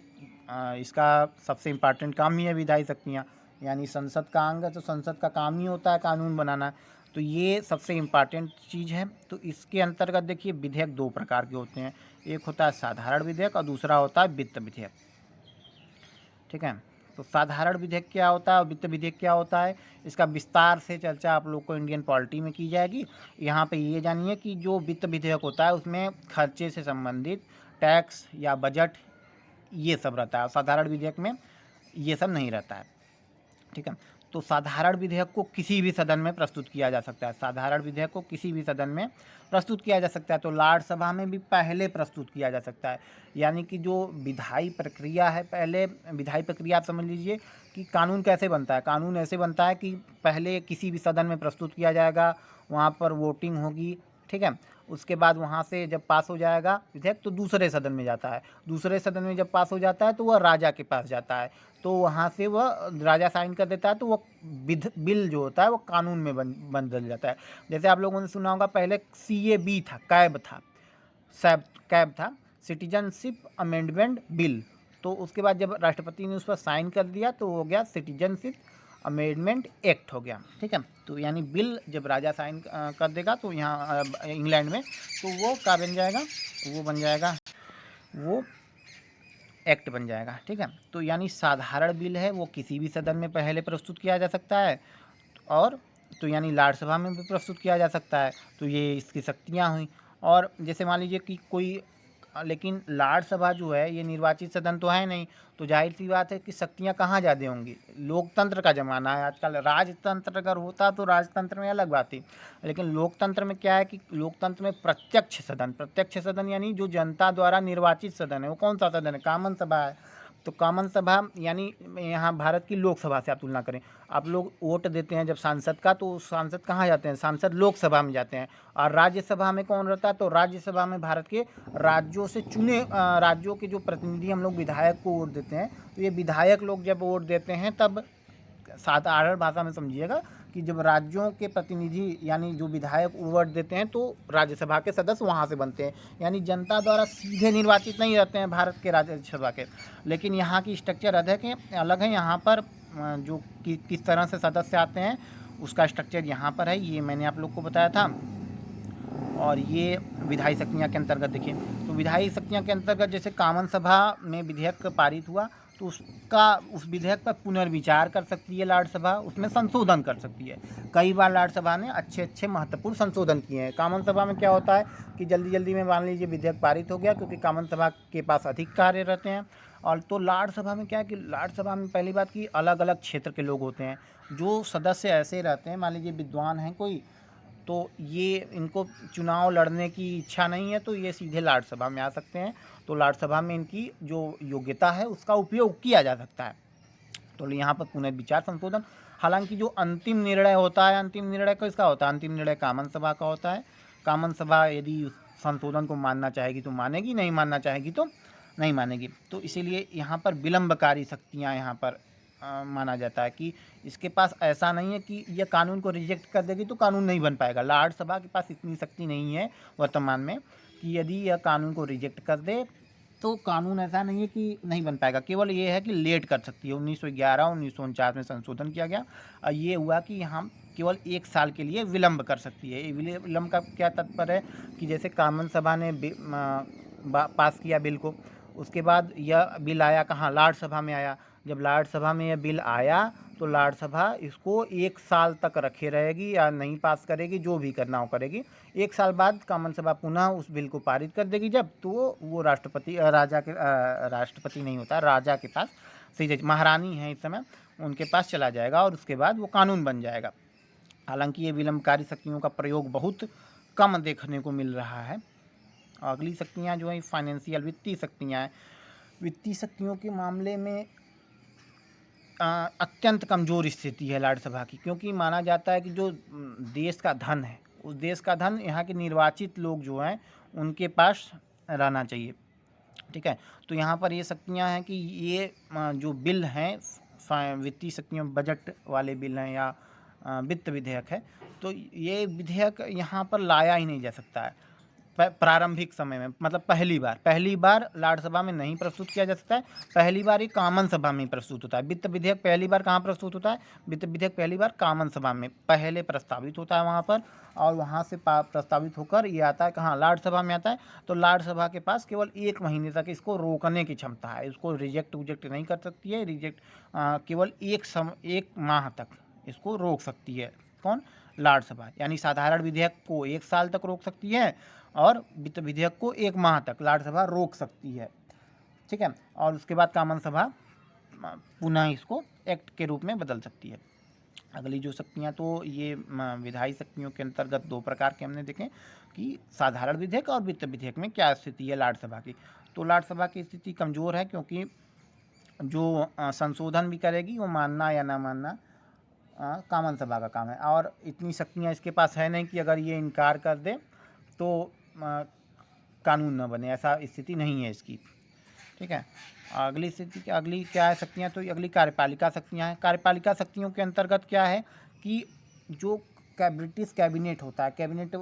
Speaker 1: इसका सबसे इम्पॉर्टेंट काम ही है विधायी शक्तियाँ, यानी संसद का अंग है, तो संसद का काम ही होता है कानून बनाना, तो ये सबसे इम्पॉर्टेंट चीज़ है। तो इसके अंतर्गत देखिए विधेयक 2 प्रकार के होते हैं, एक होता है साधारण विधेयक और दूसरा होता है वित्त विधेयक। ठीक है, तो साधारण विधेयक क्या होता है और वित्त विधेयक क्या होता है, इसका विस्तार से चर्चा आप लोग को इंडियन पॉलिटी में की जाएगी। यहाँ पे ये जानिए कि जो वित्त विधेयक होता है उसमें खर्चे से संबंधित टैक्स या बजट ये सब रहता है, साधारण विधेयक में ये सब नहीं रहता है। ठीक है, तो साधारण विधेयक को किसी भी सदन में प्रस्तुत किया जा सकता है, साधारण विधेयक को किसी भी सदन में प्रस्तुत किया जा सकता है। तो राज्यसभा में भी पहले प्रस्तुत किया जा सकता है, यानी कि जो विधायी प्रक्रिया है, पहले विधायी प्रक्रिया आप समझ लीजिए कि कानून कैसे बनता है। कानून ऐसे बनता है कि पहले किसी भी सदन में प्रस्तुत किया जाएगा, वहाँ पर वोटिंग होगी, ठीक है, उसके बाद वहाँ से जब पास हो जाएगा विधेयक तो दूसरे सदन में जाता है, दूसरे सदन में जब पास हो जाता है तो वह राजा के पास जाता है, तो वहाँ से वह राजा साइन कर देता है, तो वह बिल जो होता है वो कानून में बदल जाता है। जैसे आप लोगों ने सुना होगा पहले CAB था, कैब था, सिटीजनशिप अमेंडमेंट बिल, तो उसके बाद जब राष्ट्रपति ने उस पर साइन कर दिया तो हो गया सिटीजनशिप अमेंडमेंट एक्ट हो गया। ठीक है, तो यानी बिल जब राजा साइन कर देगा तो यहाँ इंग्लैंड में, तो वो क्या बन जाएगा, वो बन जाएगा, वो एक्ट बन जाएगा। ठीक है, तो यानी साधारण बिल है वो किसी भी सदन में पहले प्रस्तुत किया जा सकता है, और तो यानी राज्यसभा में भी प्रस्तुत किया जा सकता है। तो ये इसकी शक्तियाँ हुई। और जैसे मान लीजिए कि कोई, लेकिन राज्यसभा जो है ये निर्वाचित सदन तो है नहीं, तो जाहिर सी बात है कि शक्तियाँ कहाँ ज़्यादा होंगी। लोकतंत्र का ज़माना है आजकल, राजतंत्र अगर होता तो राजतंत्र में अलग बात थी, लेकिन लोकतंत्र में क्या है कि लोकतंत्र में प्रत्यक्ष सदन यानी जो जनता द्वारा निर्वाचित सदन है, वो कौन सा सदन है, कॉमन सभा है। तो कॉमन सभा यानी यहाँ भारत की लोकसभा से आप तुलना करें, आप लोग वोट देते हैं जब सांसद का, तो सांसद कहाँ जाते हैं, सांसद लोकसभा में जाते हैं। और राज्यसभा में कौन रहता है, तो राज्यसभा में भारत के राज्यों से चुने राज्यों के जो प्रतिनिधि हम लोग विधायक को वोट देते हैं, तो ये विधायक लोग जब वोट देते हैं तब साधारण भाषा में समझिएगा कि जब राज्यों के प्रतिनिधि यानी जो विधायक वोट देते हैं तो राज्यसभा के सदस्य वहाँ से बनते हैं, यानी जनता द्वारा सीधे निर्वाचित नहीं रहते हैं भारत के राज्यसभा के। लेकिन यहाँ की स्ट्रक्चर अलग है। यहाँ पर जो किस तरह से सदस्य आते हैं उसका स्ट्रक्चर यहाँ पर है, ये मैंने आप लोग को बताया था। और ये विधायी शक्तियाँ के अंतर्गत देखिए, तो विधायी शक्तियाँ के अंतर्गत जैसे कॉमन सभा में विधेयक पारित हुआ तो उस विधेयक पर पुनर्विचार कर सकती है राज्यसभा, उसमें संशोधन कर सकती है। कई बार राज्यसभा ने अच्छे महत्वपूर्ण संशोधन किए हैं। कॉमन सभा में क्या होता है कि जल्दी में मान लीजिए विधेयक पारित हो गया, क्योंकि कॉमन सभा के पास अधिक कार्य रहते हैं। और तो राज्यसभा में क्या है कि राज्यसभा में पहली बात की अलग अलग क्षेत्र के लोग होते हैं। जो सदस्य ऐसे रहते हैं, मान लीजिए विद्वान हैं कोई, तो ये इनको चुनाव लड़ने की इच्छा नहीं है तो ये सीधे राज्यसभा में आ सकते हैं। तो राज्यसभा में इनकी जो योग्यता है उसका उपयोग किया जा सकता है। तो यहाँ पर पुनर्विचार संशोधन, हालांकि जो अंतिम निर्णय होता है, अंतिम निर्णय किसका होता है, अंतिम निर्णय कॉमन सभा का होता है। कॉमन सभा यदि उस संशोधन को मानना चाहेगी तो मानेगी, नहीं मानना चाहेगी तो नहीं मानेगी। तो इसीलिए यहाँ पर विलंबकारी शक्तियाँ यहाँ पर माना जाता है कि इसके पास ऐसा नहीं है कि यह कानून को रिजेक्ट कर देगी तो कानून नहीं बन पाएगा। राज्यसभा के पास इतनी शक्ति नहीं है वर्तमान में कि यदि यह कानून को रिजेक्ट कर दे तो कानून ऐसा नहीं है कि नहीं बन पाएगा, केवल ये है कि लेट कर सकती है। 1911-1949 में संशोधन किया गया और ये हुआ कि यहाँ केवल 1 साल के लिए विलंब कर सकती है। विलंब का क्या तात्पर्य है कि जैसे कॉमन सभा ने पास किया बिल को, उसके बाद यह बिल आया कहाँ, राज्यसभा में आया। जब राज्यसभा में यह बिल आया तो राज्यसभा इसको 1 साल तक रखे रहेगी या नहीं पास करेगी, जो भी करना हो करेगी। 1 साल बाद कॉमन सभा पुनः उस बिल को पारित कर देगी, जब तो वो राष्ट्रपति नहीं होता, राजा के पास, सही महारानी है इस समय, उनके पास चला जाएगा और उसके बाद वो कानून बन जाएगा। हालांकि ये विलंबकारी शक्तियों का प्रयोग बहुत कम देखने को मिल रहा है। अगली शक्तियाँ जो है फाइनेंशियल वित्तीय शक्तियाँ हैं। वित्तीय शक्तियों के मामले में अत्यंत कमज़ोर स्थिति है राज्यसभा की, क्योंकि माना जाता है कि जो देश का धन है उस देश का धन यहाँ के निर्वाचित लोग जो हैं उनके पास रहना चाहिए। ठीक है, तो यहाँ पर ये शक्तियाँ हैं कि ये जो बिल हैं वित्तीय शक्तियों, बजट वाले बिल हैं या वित्त विधेयक है, तो ये विधेयक यहाँ पर लाया ही नहीं जा सकता है प्रारंभिक समय में। मतलब पहली बार राज्यसभा में नहीं प्रस्तुत किया जा सकता है, पहली बार ये कॉमन सभा में प्रस्तुत होता है। वित्त विधेयक पहली बार कहाँ प्रस्तुत होता है, वित्त विधेयक पहली बार कॉमन सभा में पहले प्रस्तावित होता है वहाँ पर, और वहाँ से प्रस्तावित होकर ये आता है कहाँ, राज्यसभा में आता है। तो राज्यसभा के पास केवल 1 महीने तक इसको रोकने की क्षमता है, इसको रिजेक्ट नहीं कर सकती है। केवल 1 माह तक इसको रोक सकती है। कौन, राज्यसभा। यानी साधारण विधेयक को 1 साल तक रोक सकती है और वित्त विधेयक को 1 माह तक राज्यसभा रोक सकती है। ठीक है, और उसके बाद कॉमन सभा पुनः इसको एक्ट के रूप में बदल सकती है। अगली जो शक्तियाँ, तो ये विधायी शक्तियों के अंतर्गत 2 प्रकार के हमने देखें कि साधारण विधेयक और वित्त विधेयक में क्या स्थिति है राज्यसभा की। तो राज्यसभा की स्थिति कमज़ोर है, क्योंकि जो संशोधन भी करेगी वो मानना या ना मानना कॉमन सभा का काम है, और इतनी शक्तियाँ इसके पास है नहीं कि अगर ये इनकार कर दे तो कानून न बने, ऐसा स्थिति नहीं है इसकी। ठीक है, अगली स्थिति, अगली क्या है शक्तियाँ, तो अगली कार्यपालिका शक्तियाँ हैं। कार्यपालिका शक्तियों के अंतर्गत क्या है कि जो ब्रिटिश कैबिनेट होता है, कैबिनेट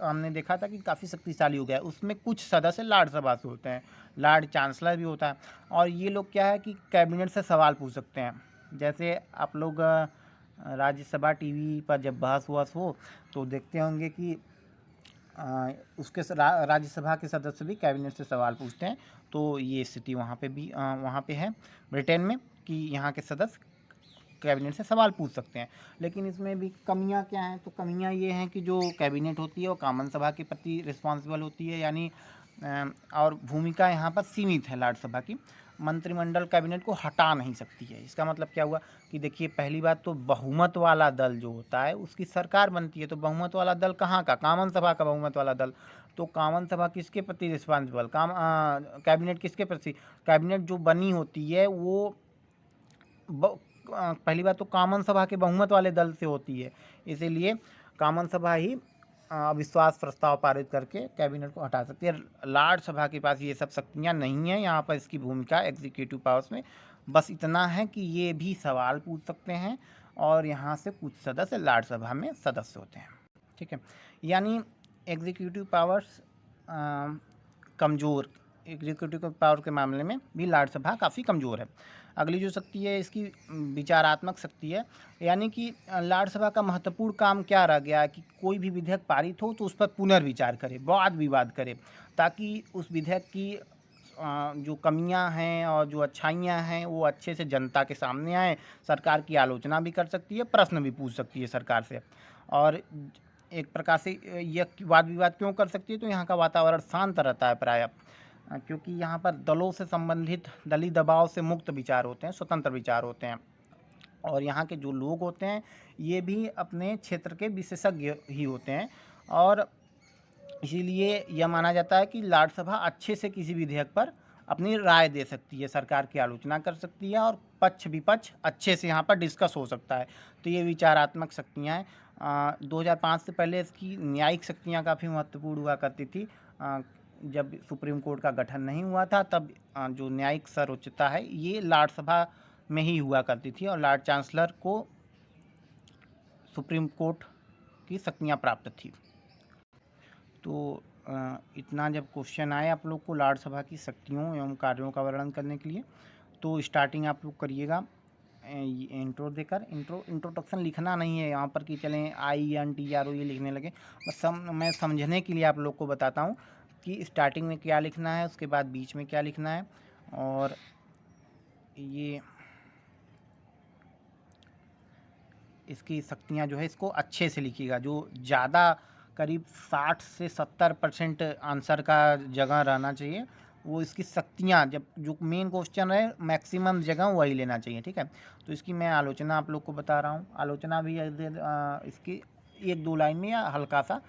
Speaker 1: हमने देखा था कि काफ़ी शक्तिशाली हो गया है, उसमें कुछ सदस्य राज्यसभा से होते हैं, लॉर्ड चांसलर भी होता है, और ये लोग क्या है कि कैबिनेट से सवाल पूछ सकते हैं। जैसे आप लोग राज्यसभा टीवी पर जब बहस हो तो देखते होंगे कि उसके राज्यसभा के सदस्य भी कैबिनेट से सवाल पूछते हैं। तो ये स्थिति वहाँ पे है ब्रिटेन में कि यहाँ के सदस्य कैबिनेट से सवाल पूछ सकते हैं। लेकिन इसमें भी कमियाँ क्या हैं, तो कमियाँ ये हैं कि जो कैबिनेट होती है वो कॉमन सभा के प्रति रिस्पॉन्सिबल होती है, यानी और भूमिका यहाँ पर सीमित है राज्यसभा की। मंत्रिमंडल कैबिनेट को हटा नहीं सकती है। इसका मतलब क्या हुआ कि देखिए, पहली बात तो बहुमत वाला दल जो होता है उसकी सरकार बनती है, तो बहुमत वाला दल कहाँ का, कामन सभा का बहुमत वाला दल। तो कामन सभा किसके प्रति रिस्पॉन्सिबल, कैबिनेट किसके प्रति, कैबिनेट जो बनी होती है वो पहली बात तो कामन सभा के बहुमत वाले दल से होती है, इसीलिए कामन सभा ही अविश्वास प्रस्ताव पारित करके कैबिनेट को हटा सकती है। लॉर्ड सभा के पास ये सब शक्तियाँ नहीं हैं। यहाँ पर इसकी भूमिका एग्जीक्यूटिव पावर्स में बस इतना है कि ये भी सवाल पूछ सकते हैं और यहाँ से कुछ सदस्य लॉर्ड सभा में सदस्य होते हैं। ठीक है, यानी एग्जीक्यूटिव पावर्स कमज़ोर, एग्जीक्यूटिव पावर के मामले में भी लॉर्ड सभा काफ़ी कमज़ोर है। अगली जो शक्ति है इसकी विचारात्मक शक्ति है, यानी कि लॉर्ड सभा का महत्वपूर्ण काम क्या रह गया कि कोई भी विधेयक पारित हो तो उस पर पुनर्विचार करे, वाद विवाद करे, ताकि उस विधेयक की जो कमियां हैं और जो अच्छाइयां हैं वो अच्छे से जनता के सामने आए। सरकार की आलोचना भी कर सकती है, प्रश्न भी पूछ सकती है सरकार से। और एक प्रकार से यह वाद विवाद क्यों कर सकती है, तो यहाँ का वातावरण शांत रहता है प्रायः, क्योंकि यहाँ पर दलों से संबंधित, दलीय दबाव से मुक्त विचार होते हैं, स्वतंत्र विचार होते हैं। और यहाँ के जो लोग होते हैं ये भी अपने क्षेत्र के विशेषज्ञ ही होते हैं, और इसीलिए यह माना जाता है कि लॉर्ड सभा अच्छे से किसी विधेयक पर अपनी राय दे सकती है, सरकार की आलोचना कर सकती है और पक्ष विपक्ष अच्छे से यहाँ पर डिस्कस हो सकता है। तो ये विचारात्मक शक्तियाँ हैं। 2005 से पहले इसकी न्यायिक शक्तियाँ काफ़ी महत्वपूर्ण हुआ करती थी। जब सुप्रीम कोर्ट का गठन नहीं हुआ था तब जो न्यायिक सर्वोच्चता है ये लॉर्ड सभा में ही हुआ करती थी और लॉर्ड चांसलर को सुप्रीम कोर्ट की शक्तियाँ प्राप्त थी। तो इतना जब क्वेश्चन आए आप लोग को लॉर्ड सभा की शक्तियों एवं कार्यों का वर्णन करने के लिए, तो स्टार्टिंग आप लोग करिएगा इंट्रो देकर। इंट्रोडक्शन लिखना नहीं है यहाँ पर कि चलें INTRO ये लिखने लगे, बस मैं समझने के लिए आप लोग को बताता हूँ कि स्टार्टिंग में क्या लिखना है, उसके बाद बीच में क्या लिखना है, और ये इसकी शक्तियाँ जो है इसको अच्छे से लिखिएगा। जो ज़्यादा करीब 60 से 70% आंसर का जगह रहना चाहिए, वो इसकी शक्तियाँ, जब जो मेन क्वेश्चन है मैक्सिमम जगह वही लेना चाहिए। ठीक है, तो इसकी मैं आलोचना आप लोग को बता रहा हूँ। आलोचना भी इसकी 1-2 लाइन में या हल्का सा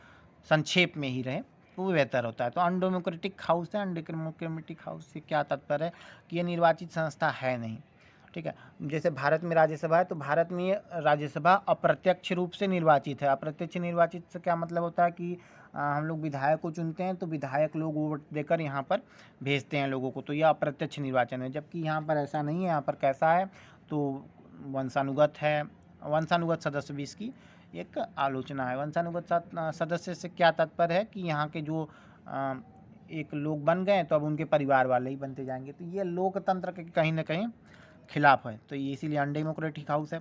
Speaker 1: संक्षेप में ही रहे तो वो बेहतर होता है। तो अनडेमोक्रेटिक हाउस है। अनडेमोक्रेटिक हाउस से क्या तात्पर्य है कि ये निर्वाचित संस्था है नहीं। ठीक है, जैसे भारत में राज्यसभा है तो भारत में राज्यसभा अप्रत्यक्ष रूप से निर्वाचित है। अप्रत्यक्ष निर्वाचित से क्या मतलब होता है कि हम लोग विधायक को चुनते हैं तो विधायक लोग वोट देकर यहाँ पर भेजते हैं लोगों को, तो यह अप्रत्यक्ष निर्वाचन है। जबकि यहाँ पर ऐसा नहीं है। यहाँ पर कैसा है तो वंशानुगत है। वंशानुगत सदस्य भी इसकी एक आलोचना है। वंशानुगत सदस्य से क्या तात्पर्य है कि यहाँ के जो एक लोग बन गए तो अब उनके परिवार वाले ही बनते जाएंगे, तो ये लोकतंत्र के कहीं ना कहीं खिलाफ है। तो ये इसीलिए अनडेमोक्रेटिक हाउस है।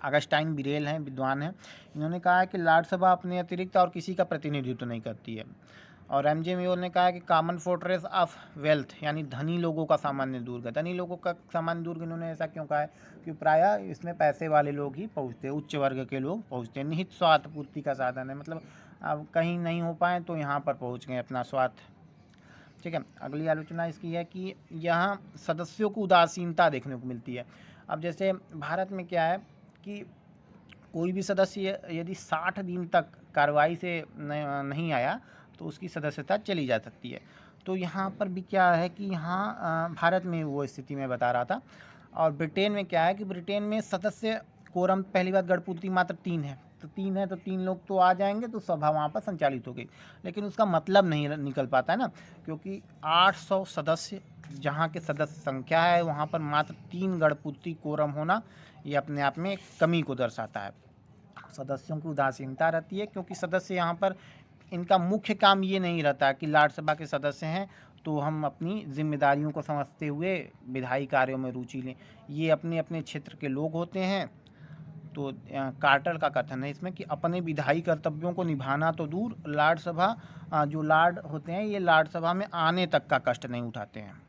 Speaker 1: अगस्टाइन बिरेल हैं, विद्वान हैं, इन्होंने कहा है कि लॉर्ड सभा अपने अतिरिक्त और किसी का प्रतिनिधित्व नहीं करती है। और MJ मेयोर ने कहा है कि कॉमन फोर्ट्रेस ऑफ वेल्थ, यानी धनी लोगों का सामान्य दुर्ग। धनी लोगों का सामान्य दुर्ग इन्होंने ऐसा क्यों कहा है कि प्रायः इसमें पैसे वाले लोग ही पहुँचते हैं, उच्च वर्ग के लोग पहुँचते हैं। निहित स्वार्थ पूर्ति का साधन है, मतलब अब कहीं नहीं हो पाए तो यहाँ पर पहुँच गए अपना स्वार्थ। ठीक है, अगली आलोचना इसकी है कि यहाँ सदस्यों को उदासीनता देखने को मिलती है। अब जैसे भारत में क्या है कि कोई भी सदस्य यदि 60 दिन तक कार्रवाई से नहीं आया तो उसकी सदस्यता चली जा सकती है। तो यहाँ पर भी क्या है कि यहाँ भारत में वो स्थिति में बता रहा था। और ब्रिटेन में क्या है कि ब्रिटेन में सदस्य कोरम, पहली बात गणपूर्ति मात्र 3 है, तो 3 है तो 3 लोग तो आ जाएंगे तो सभा वहाँ पर संचालित हो गई। लेकिन उसका मतलब नहीं निकल पाता है ना, क्योंकि 800 सदस्य जहाँ के सदस्य संख्या है वहाँ पर मात्र 3 गणपूर्ति कोरम होना ये अपने आप में कमी को दर्शाता है। सदस्यों की उदासीनता रहती है क्योंकि सदस्य यहाँ पर इनका मुख्य काम ये नहीं रहता कि लॉर्ड सभा के सदस्य हैं तो हम अपनी जिम्मेदारियों को समझते हुए विधायी कार्यों में रुचि लें। ये अपने अपने क्षेत्र के लोग होते हैं। तो कार्टर का कथन है इसमें कि अपने विधायी कर्तव्यों को निभाना तो दूर, लॉर्ड सभा जो लॉर्ड होते हैं ये लॉर्ड सभा में आने तक का कष्ट नहीं उठाते हैं।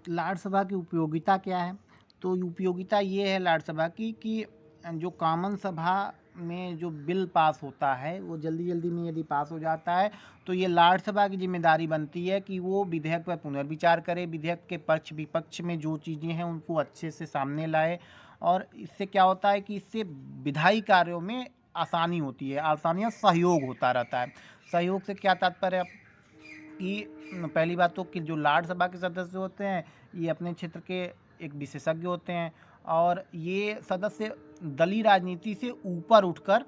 Speaker 1: लॉर्ड सभा की उपयोगिता क्या है, तो उपयोगिता ये है लॉर्ड सभा की कि जो कॉमन सभा में जो बिल पास होता है वो जल्दी जल्दी में यदि पास हो जाता है तो ये राज्यसभा की जिम्मेदारी बनती है कि वो विधेयक पर पुनर्विचार करे, विधेयक के पक्ष विपक्ष में जो चीज़ें हैं उनको अच्छे से सामने लाए। और इससे क्या होता है कि इससे विधायी कार्यों में आसानी होती है, आसानी और सहयोग होता रहता है। सहयोग से क्या तात्पर्य कि पहली बात तो कि जो राज्यसभा के सदस्य होते हैं ये अपने क्षेत्र के एक विशेषज्ञ होते हैं और ये सदस्य दलीय राजनीति से ऊपर उठकर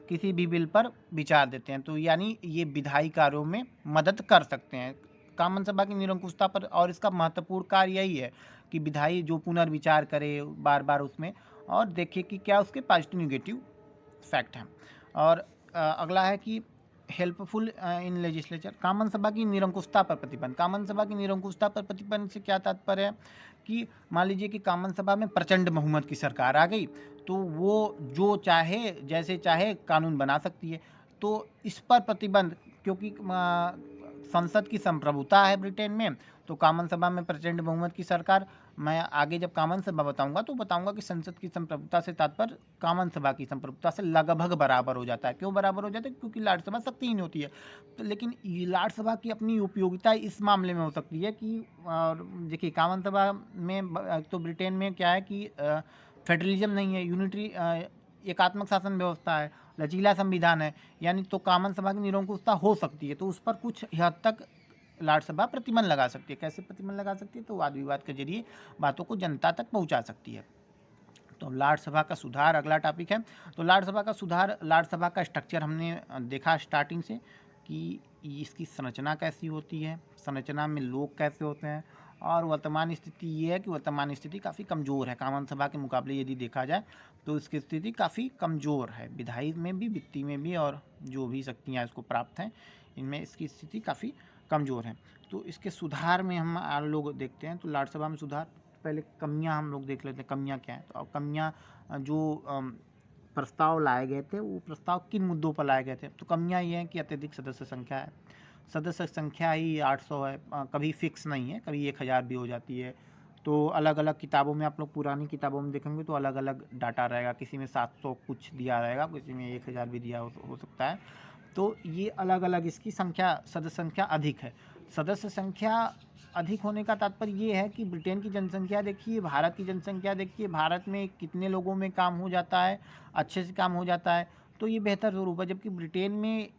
Speaker 1: किसी भी बिल पर विचार देते हैं, तो यानी ये विधायी कार्यों में मदद कर सकते हैं कामन सभा की निरंकुशता पर। और इसका महत्वपूर्ण कार्य यही है कि विधायी जो पुनर्विचार करे बार बार उसमें और देखे कि क्या उसके पॉजिटिव निगेटिव फैक्ट हैं। और अगला है कि हेल्पफुल इन लेजिस्लेचर, कामन सभा की निरंकुशता पर प्रतिबंध। कामन सभा की निरंकुशता पर प्रतिबंध से क्या तात्पर्य है कि मान लीजिए कि कामन सभा में प्रचंड बहुमत की सरकार आ गई तो वो जो चाहे जैसे चाहे कानून बना सकती है, तो इस पर प्रतिबंध, क्योंकि संसद की संप्रभुता है ब्रिटेन में, तो कामन सभा में प्रचंड बहुमत की सरकार, मैं आगे जब कामन सभा बताऊंगा तो बताऊंगा कि संसद की संप्रभुता से तात्पर्य कामन सभा की संप्रभुता से लगभग बराबर हो जाता है। क्यों बराबर हो जाता है? क्योंकि राज्यसभा शक्तिहीन होती है। तो लेकिन राज्यसभा की अपनी उपयोगिता इस मामले में हो सकती है कि देखिए कामन सभा में तो ब्रिटेन में क्या है कि फेडरलिज्म नहीं है, यूनिटरी एकात्मक शासन व्यवस्था है, लचीला संविधान है, यानी तो कामन सभा की निरंकुशता हो सकती है। तो उस पर कुछ हद तक राज्यसभा प्रतिबंध लगा सकती है। कैसे प्रतिबंध लगा सकती है? तो वाद विवाद के जरिए बातों को जनता तक पहुंचा सकती है। तो राज्यसभा का सुधार अगला टॉपिक है। तो राज्यसभा का सुधार, राज्यसभा का स्ट्रक्चर हमने देखा स्टार्टिंग से कि इसकी संरचना कैसी होती है, संरचना में लोग कैसे होते हैं, और वर्तमान स्थिति ये है कि वर्तमान स्थिति काफ़ी कमज़ोर है। कामन सभा के मुकाबले यदि देखा जाए तो इसकी स्थिति काफ़ी कमज़ोर है, विधायी में भी, वित्तीय में भी, और जो भी शक्तियाँ इसको प्राप्त हैं इनमें इसकी स्थिति काफ़ी कमज़ोर है। तो इसके सुधार में हम लोग देखते हैं। तो राज्यसभा में सुधार, पहले कमियां हम लोग देख लेते हैं, कमियां क्या हैं। तो अब कमियां जो प्रस्ताव लाए गए थे वो प्रस्ताव किन मुद्दों पर लाए गए थे? तो कमियां ये हैं कि अत्यधिक सदस्य संख्या है, सदस्य संख्या ही 800 है, कभी फिक्स नहीं है, कभी 1000 भी हो जाती है। तो अलग अलग किताबों में, आप लोग पुरानी किताबों में देखेंगे तो अलग अलग डाटा रहेगा, किसी में 700 कुछ दिया रहेगा, किसी में 1000 भी दिया हो सकता है। तो ये अलग अलग इसकी संख्या, सदस्य संख्या अधिक है। सदस्य संख्या अधिक होने का तात्पर्य ये है कि ब्रिटेन की जनसंख्या देखिए, भारत की जनसंख्या देखिए, भारत में कितने लोगों में काम हो जाता है, अच्छे से काम हो जाता है, तो ये बेहतर स्वरूप है। जबकि ब्रिटेन में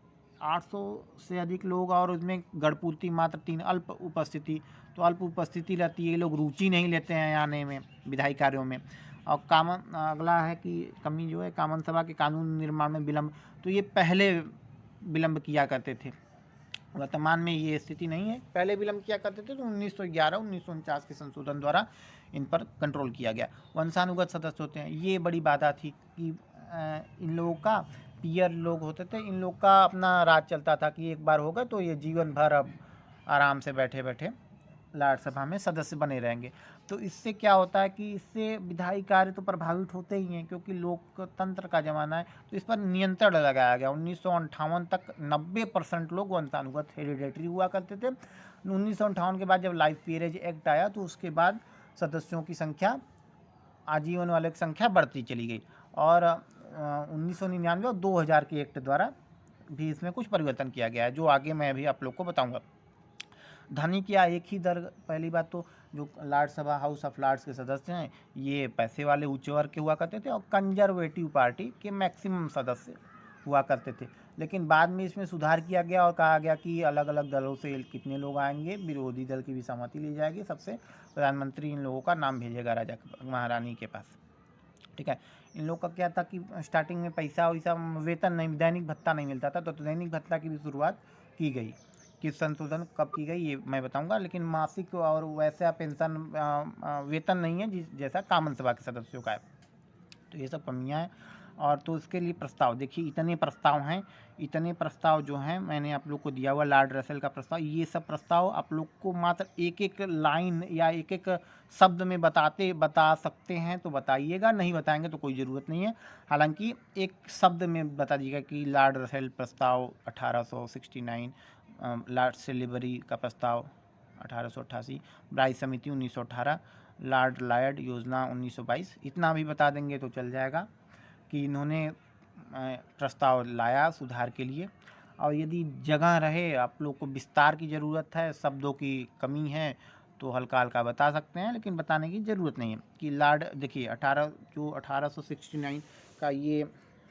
Speaker 1: 800 से अधिक लोग और उसमें गढ़पूर्ति मात्र 3, अल्प उपस्थिति, तो अल्प उपस्थिति रहती है, ये लोग रुचि नहीं लेते हैं आने में विधायी कार्यों में। और कामन, अगला है कि कमी जो है कामन सभा के कानून निर्माण में विलम्ब, तो ये पहले विलम्ब किया करते थे, वर्तमान में ये स्थिति नहीं है। पहले विलम्ब किया करते थे तो 1911-1949 के संशोधन द्वारा इन पर कंट्रोल किया गया। वंशानुगत सदस्य होते हैं, ये बड़ी बाधा थी कि इन लोगों का पीयर लोग होते थे, इन लोग का अपना राज चलता था कि एक बार होगा तो ये जीवन भर अब आराम से बैठे बैठे राज्यसभा में सदस्य बने रहेंगे। तो इससे क्या होता है कि इससे विधायी कार्य तो प्रभावित होते ही हैं, क्योंकि लोकतंत्र का ज़माना है, तो इस पर नियंत्रण लगाया गया। 1958 तक 90% लोग वंशानुगत हेरिडेटरी हुआ करते थे। 1958 के बाद जब लाइफ पीरियड एक्ट आया तो उसके बाद सदस्यों की संख्या, आजीवन वाले की संख्या बढ़ती चली गई, और 1999 और 2000 के एक्ट द्वारा भी इसमें कुछ परिवर्तन किया गया है, जो आगे मैं अभी आप लोग को बताऊँगा। धनिक या एक ही दर, पहली बात तो जो राज्यसभा हाउस ऑफ लॉर्ड्स के सदस्य हैं ये पैसे वाले उच्च वर्ग के हुआ करते थे और कंजर्वेटिव पार्टी के मैक्सिमम सदस्य हुआ करते थे। लेकिन बाद में इसमें सुधार किया गया और कहा गया कि अलग अलग दलों से कितने लोग आएंगे, विरोधी दल की भी सहमति ली जाएगी, सबसे प्रधानमंत्री इन लोगों का नाम भेजेगा राजा महारानी के पास। ठीक है, इन लोग का क्या था कि स्टार्टिंग में पैसा वैसा वेतन नहीं, दैनिक भत्ता नहीं मिलता था, तो दैनिक भत्ता की भी शुरुआत की गई। किस संशोधन कब की गई ये मैं बताऊंगा, लेकिन मासिक और वैसा पेंशन वेतन नहीं है जैसा कामन सभा के सदस्यों का है। तो ये सब कमियां हैं। और तो इसके लिए प्रस्ताव देखिए, इतने प्रस्ताव हैं, इतने प्रस्ताव जो हैं मैंने आप लोग को दिया हुआ लॉर्ड रसेल का प्रस्ताव, ये सब प्रस्ताव आप लोग को मात्र एक एक लाइन या एक एक शब्द में बता सकते हैं तो बताइएगा, नहीं बताएंगे तो कोई ज़रूरत नहीं है। हालांकि एक शब्द में बता दीजिएगा कि लॉर्ड रसेल प्रस्ताव 1869, लॉर्ड सेलिबरी का प्रस्ताव 1888, ब्राइस समिति 1918, लॉर्ड लायड योजना 1922, इतना भी बता देंगे तो चल जाएगा कि इन्होंने प्रस्ताव लाया सुधार के लिए। और यदि जगह रहे, आप लोग को विस्तार की ज़रूरत है, शब्दों की कमी है, तो हल्का हल्का बता सकते हैं, लेकिन बताने की ज़रूरत नहीं है। कि लॉर्ड देखिए 1869 का ये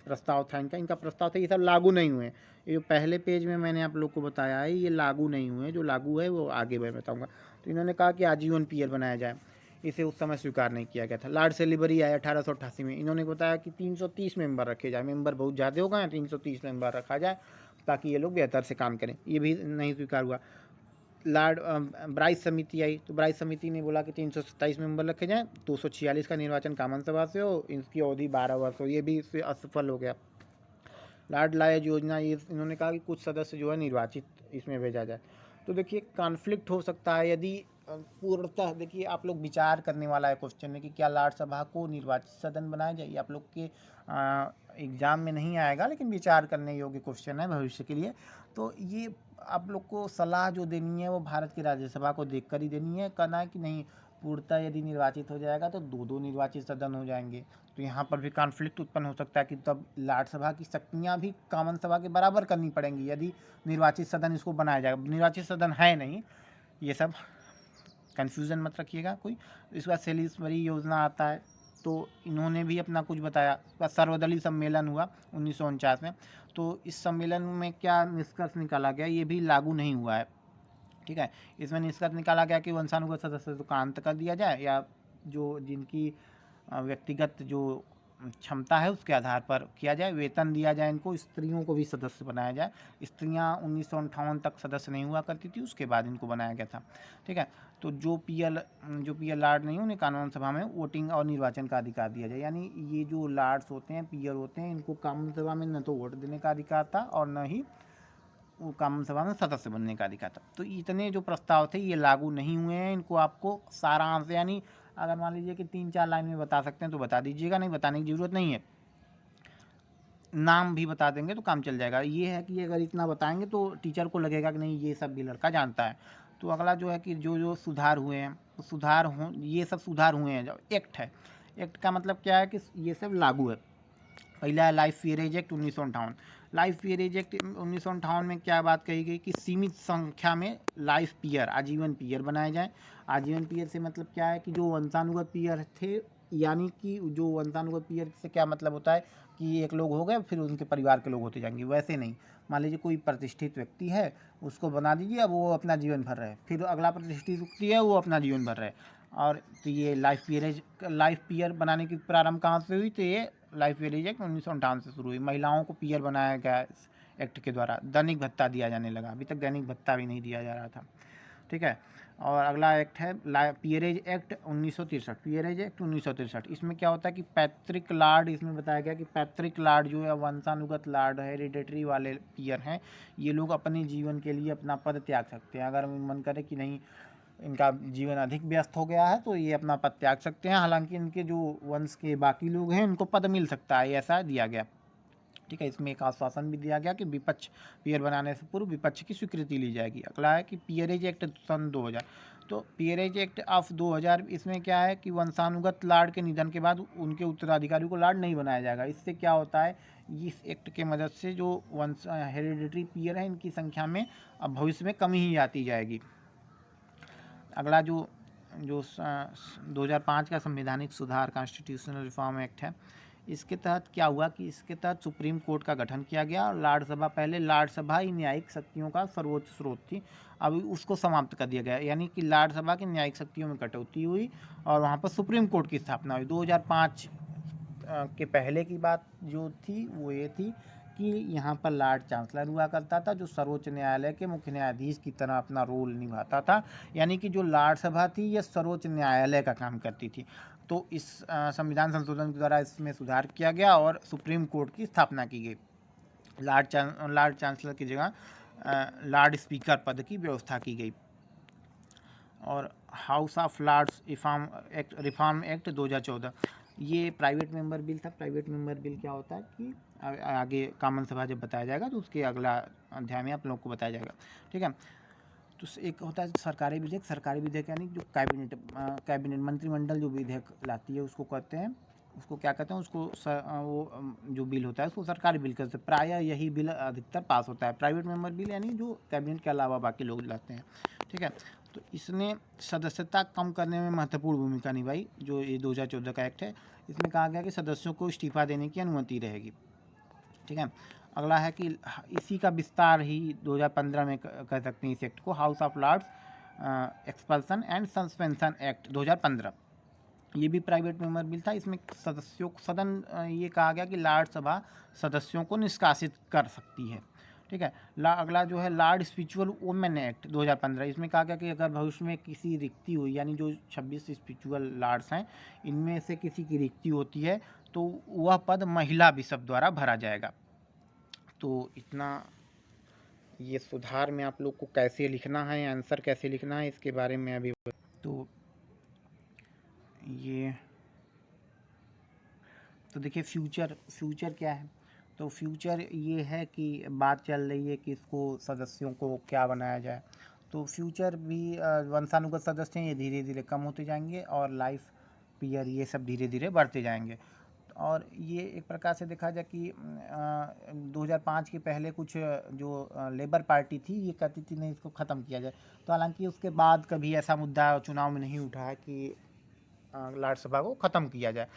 Speaker 1: प्रस्ताव था, इनका प्रस्ताव था, ये सब लागू नहीं हुए। ये पहले पेज में मैंने आप लोग को बताया है, ये लागू नहीं हुए। जो लागू है वो आगे मैं बताऊँगा। तो इन्होंने कहा कि आजीवन पीएल बनाया जाए, इसे उस समय स्वीकार नहीं किया गया था। लॉर्ड सेलिबरी आए 1888 में, इन्होंने बताया कि 330 मेंबर रखे जाए, मेंबर बहुत ज़्यादा हो गए, 330 मेंबर रखा जाए ताकि ये लोग बेहतर से काम करें। ये भी नहीं स्वीकार हुआ। लॉर्ड ब्राइस समिति आई, तो ब्राइस समिति ने बोला कि 327 मेंबर रखे जाएँ, 246 का निर्वाचन कामन सभा से हो, इसकी अवधि 12 वर्ष हो। ये भी इससे असफल हो गया। लॉर्ड लायज योजना, ये इन्होंने कहा कि कुछ सदस्य जो है निर्वाचित इसमें भेजा जाए। तो देखिए कॉन्फ्लिक्ट हो सकता है यदि पूर्णतः, देखिए आप लोग विचार करने वाला है क्वेश्चन में कि क्या लॉर्ड सभा को निर्वाचित सदन बनाया जाए। आप लोग के एग्जाम में नहीं आएगा, लेकिन विचार करने योग्य क्वेश्चन है भविष्य के लिए। तो ये आप लोग को सलाह जो देनी है वो भारत की राज्यसभा को देखकर ही देनी है। कहना है कि नहीं, पूर्णतः यदि निर्वाचित हो जाएगा तो दो निर्वाचित सदन हो जाएंगे। तो यहाँ पर भी कॉन्फ्लिक्ट उत्पन्न हो सकता है कि तब राज्यसभा की शक्तियाँ भी कॉमन सभा के बराबर करनी पड़ेंगी यदि निर्वाचित सदन इसको बनाया जाएगा। निर्वाचित सदन है नहीं, ये सब कन्फ्यूज़न मत रखिएगा कोई। इसके बाद सेलिसबरी योजना आता है, तो इन्होंने भी अपना कुछ बताया। उसका सर्वदलीय सम्मेलन हुआ 1949 में, तो इस सम्मेलन में क्या निष्कर्ष निकाला गया, ये भी लागू नहीं हुआ है। ठीक है, इसमें निष्कर्ष निकाला गया कि वंशानुगत सदस्यत्व का अंत कर दिया जाए, या जो जिनकी व्यक्तिगत जो क्षमता है उसके आधार पर किया जाए, वेतन दिया जाए इनको, स्त्रियों को भी सदस्य बनाया जाए। स्त्रियां 1958 तक सदस्य नहीं हुआ करती थी, उसके बाद इनको बनाया गया था। ठीक है, तो जो पीएल लॉर्ड नहीं, उन्हें कानून सभा में वोटिंग और निर्वाचन का अधिकार दिया जाए। यानी ये जो लॉर्ड्स होते हैं, पीएल होते हैं, इनको कानून सभा में न तो वोट देने का अधिकार था और न ही वो कानून सभा में सदस्य बनने का अधिकार था। तो इतने जो प्रस्ताव थे ये लागू नहीं हुए हैं। इनको आपको सारांश, यानी अगर मान लीजिए कि 3-4 लाइन में बता सकते हैं तो बता दीजिएगा, नहीं बताने की ज़रूरत नहीं है। नाम भी बता देंगे तो काम चल जाएगा। ये है कि अगर इतना बताएंगे तो टीचर को लगेगा कि नहीं ये सब भी लड़का जानता है। तो अगला जो है कि जो सुधार हुए हैं, तो सुधार हो, ये सब सुधार हुए हैं। जो एक्ट है, एक्ट का मतलब क्या है कि ये सब लागू है। पहला है लाइफ पीएरेज एक्ट 1958। लाइफ पीएरेज एक्ट 1958 में क्या बात कही गई कि सीमित संख्या में लाइफ पीयर, आजीवन पीयर बनाए जाएं। आजीवन पीयर से मतलब क्या है कि जो वंशानुगत पीयर थे, यानी कि जो वंशानुगत पीयर से क्या मतलब होता है कि एक लोग हो गए फिर उनके परिवार के लोग होते जाएंगे, वैसे नहीं। मान लीजिए कोई प्रतिष्ठित व्यक्ति है, उसको बना दीजिए, अब वो अपना जीवन भर रहे, फिर अगला प्रतिष्ठित व्यक्ति है वो अपना जीवन भर रहे। और तो ये लाइफ पीयर बनाने की प्रारंभ कहाँ से हुई, तो ये लाइफ पीएरेज एक्ट 1958 से शुरू हुई। महिलाओं को पीयर बनाया गया इस एक्ट के द्वारा। दैनिक भत्ता दिया जाने लगा, अभी तक दैनिक भत्ता भी नहीं दिया जा रहा था। ठीक है, और अगला एक्ट है पीएरेज एक्ट 1963। पीएरेज एक्ट 1963, इसमें क्या होता है कि पैतृक लार्ड, इसमें बताया गया कि पैतृक लार्ड जो है वंशानुगत लार्ड है, हेरिडेटरी वाले पीयर हैं, ये लोग अपने जीवन के लिए अपना पद त्याग सकते हैं। अगर मन करे कि नहीं इनका जीवन अधिक व्यस्त हो गया है तो ये अपना पद त्याग सकते हैं। हालांकि इनके जो वंश के बाकी लोग हैं इनको पद मिल सकता है, ऐसा दिया गया। ठीक है, इसमें एक आश्वासन भी दिया गया कि विपक्ष पीयर बनाने से पूर्व विपक्ष की स्वीकृति ली जाएगी। अगला है कि पीएरेज एक्ट सन 2000। तो पीएरेज एक्ट ऑफ 2000, इसमें क्या है कि वंशानुगत लार्ड के निधन के बाद उनके उत्तराधिकारी को लार्ड नहीं बनाया जाएगा। इससे क्या होता है, इस एक्ट के मदद से जो वंश हेरिडेटरी पीयर है इनकी संख्या में अब भविष्य में कमी ही आती जाएगी। अगला जो 2005 का संवैधानिक सुधार कॉन्स्टिट्यूशनल रिफॉर्म एक्ट है, इसके तहत क्या हुआ कि इसके तहत सुप्रीम कोर्ट का गठन किया गया। और राज्यसभा, पहले राज्यसभा ही न्यायिक शक्तियों का सर्वोच्च स्रोत थी, अभी उसको समाप्त कर दिया गया। यानी कि राज्यसभा की न्यायिक शक्तियों में कटौती हुई और वहाँ पर सुप्रीम कोर्ट की स्थापना हुई। 2005 के पहले की बात जो थी वो ये थी कि यहाँ पर लॉर्ड चांसलर हुआ करता था, जो सर्वोच्च न्यायालय के मुख्य न्यायाधीश की तरह अपना रोल निभाता था। यानी कि जो राज्यसभा थी ये सर्वोच्च न्यायालय का काम करती थी। तो इस संविधान संशोधन के द्वारा इसमें सुधार किया गया और सुप्रीम कोर्ट की स्थापना की गई। लॉर्ड चांसलर की जगह लॉर्ड स्पीकर पद की व्यवस्था की गई। और House of Lords Reform Act 2014, ये प्राइवेट मेंबर बिल था। प्राइवेट मेंबर बिल क्या होता है कि आगे कामन सभा जब बताया जाएगा तो उसके अगला अध्याय में आप लोग को बताया जाएगा। ठीक है, तो एक होता है सरकारी विधेयक। सरकारी विधेयक यानी जो कैबिनेट मंत्रिमंडल जो विधेयक लाती है उसको कहते हैं उसको क्या कहते हैं, उसको जो बिल होता है उसको सरकारी बिल कहते हैं। प्रायः यही बिल अधिकतर पास होता है, प्राइवेट मेंबर बिल यानी जो कैबिनेट के अलावा बाकी लोग लाते हैं। ठीक है, तो इसने सदस्यता कम करने में महत्वपूर्ण भूमिका निभाई। जो ये 2014 का एक्ट है, इसमें कहा गया कि सदस्यों को इस्तीफा देने की अनुमति रहेगी। ठीक है, अगला है कि इसी का विस्तार ही 2015 में कह सकते हैं इस एक्ट को, House of Lords Expulsion and Suspension Act 2015। ये भी प्राइवेट मेंबर बिल था। इसमें सदस्यों को ये कहा गया कि लॉर्ड सभा सदस्यों को निष्कासित कर सकती है। ठीक है, अगला जो है लॉर्ड स्पिरिचुअल वुमेन एक्ट 2015। इसमें कहा गया कि अगर भविष्य में किसी रिक्ति हुई, यानी जो 26 स्पिरिचुअल लॉर्ड्स हैं इनमें से किसी की रिक्ति होती है तो वह पद महिला बिशप द्वारा भरा जाएगा। तो इतना ये सुधार में आप लोग को कैसे लिखना है, आंसर कैसे लिखना है, इसके बारे में अभी तो ये तो देखिए फ्यूचर क्या है। तो फ्यूचर ये है कि बात चल रही है कि इसको सदस्यों को क्या बनाया जाए। तो फ्यूचर भी वंशानुगत सदस्य हैं, ये धीरे धीरे कम होते जाएंगे और लाइफ पीयर ये सब धीरे धीरे बढ़ते जाएंगे। और ये एक प्रकार से देखा जाए कि 2005 के पहले कुछ जो लेबर पार्टी थी ये कहती थी नहीं इसको ख़त्म किया जाए। तो हालांकि उसके बाद कभी ऐसा मुद्दा चुनाव में नहीं उठा है कि लॉर्ड सभा को ख़त्म किया जाए,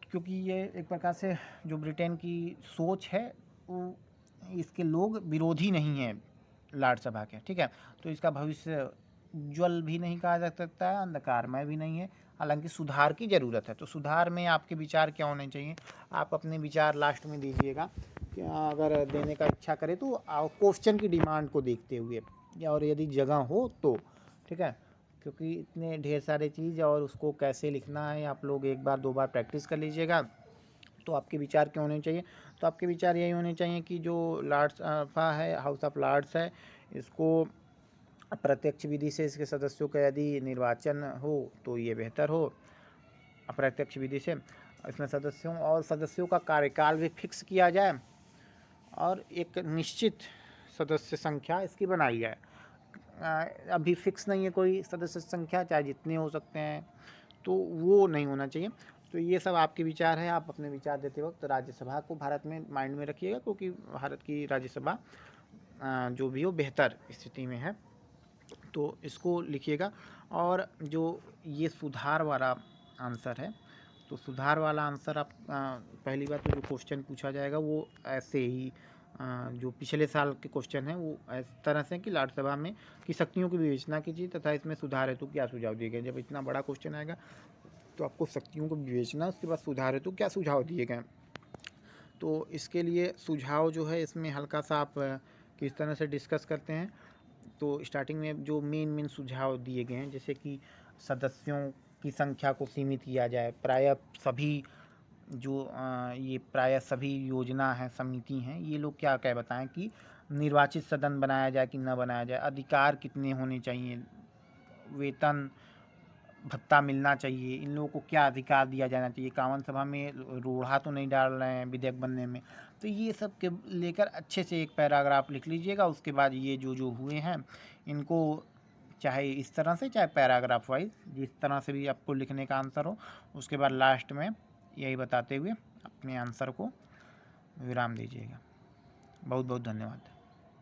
Speaker 1: क्योंकि ये एक प्रकार से जो ब्रिटेन की सोच है वो इसके लोग विरोधी नहीं हैं लॉर्ड सभा के। ठीक है, तो इसका भविष्य उज्ज्वल भी नहीं कहा जा सकता है, अंधकारमय भी नहीं है। हालांकि सुधार की ज़रूरत है। तो सुधार में आपके विचार क्या होने चाहिए, आप अपने विचार लास्ट में दीजिएगा। अगर देने का इच्छा करे तो क्वेश्चन की डिमांड को देखते हुए, और यदि जगह हो तो। ठीक है, क्योंकि इतने ढेर सारे चीज़ और उसको कैसे लिखना है आप लोग एक बार 2 बार प्रैक्टिस कर लीजिएगा। तो आपके विचार क्या होने चाहिए, तो आपके विचार यही होने चाहिए कि जो लॉर्ड्स है, हाउस ऑफ लॉर्ड्स है, इसको अप्रत्यक्ष विधि से इसके सदस्यों का यदि निर्वाचन हो तो ये बेहतर हो। अप्रत्यक्ष विधि से इसमें सदस्यों का कार्यकाल भी फिक्स किया जाए और एक निश्चित सदस्य संख्या इसकी बनाई जाए। अभी फिक्स नहीं है कोई सदस्य संख्या, चाहे जितने हो सकते हैं, तो वो नहीं होना चाहिए। तो ये सब आपके विचार है। आप अपने विचार देते वक्त राज्यसभा को भारत में माइंड में रखिएगा, क्योंकि भारत की राज्यसभा जो भी हो बेहतर स्थिति में है, तो इसको लिखिएगा। और जो ये सुधार वाला आंसर है, तो सुधार वाला आंसर आप पहली बात तो जो क्वेश्चन पूछा जाएगा वो ऐसे ही जो पिछले साल के क्वेश्चन हैं वो इस तरह से कि लॉर्ड सभा में की शक्तियों की विवेचना कीजिए तथा इसमें सुधार हेतु क्या सुझाव दिए गए। जब इतना बड़ा क्वेश्चन आएगा तो आपको शक्तियों को विवेचना, उसके बाद सुधार हेतु क्या सुझाव दिए गए। तो इसके लिए सुझाव जो है इसमें हल्का सा आप किस तरह से डिस्कस करते हैं। तो स्टार्टिंग में जो मेन सुझाव दिए गए हैं, जैसे कि सदस्यों की संख्या को सीमित किया जाए, प्रायः सभी योजना है, समिति हैं, ये लोग क्या क्या बताएं कि निर्वाचित सदन बनाया जाए कि न बनाया जाए, अधिकार कितने होने चाहिए, वेतन भत्ता मिलना चाहिए, इन लोगों को क्या अधिकार दिया जाना चाहिए, कानून सभा में रोड़ा तो नहीं डाल रहे हैं विधेयक बनने में। तो ये सब के लेकर अच्छे से एक पैराग्राफ लिख लीजिएगा। उसके बाद ये जो हुए हैं इनको चाहे इस तरह से चाहे पैराग्राफ वाइज जिस तरह से भी आपको लिखने का आंसर हो, उसके बाद लास्ट में यही बताते हुए अपने आंसर को विराम दीजिएगा। बहुत बहुत धन्यवाद।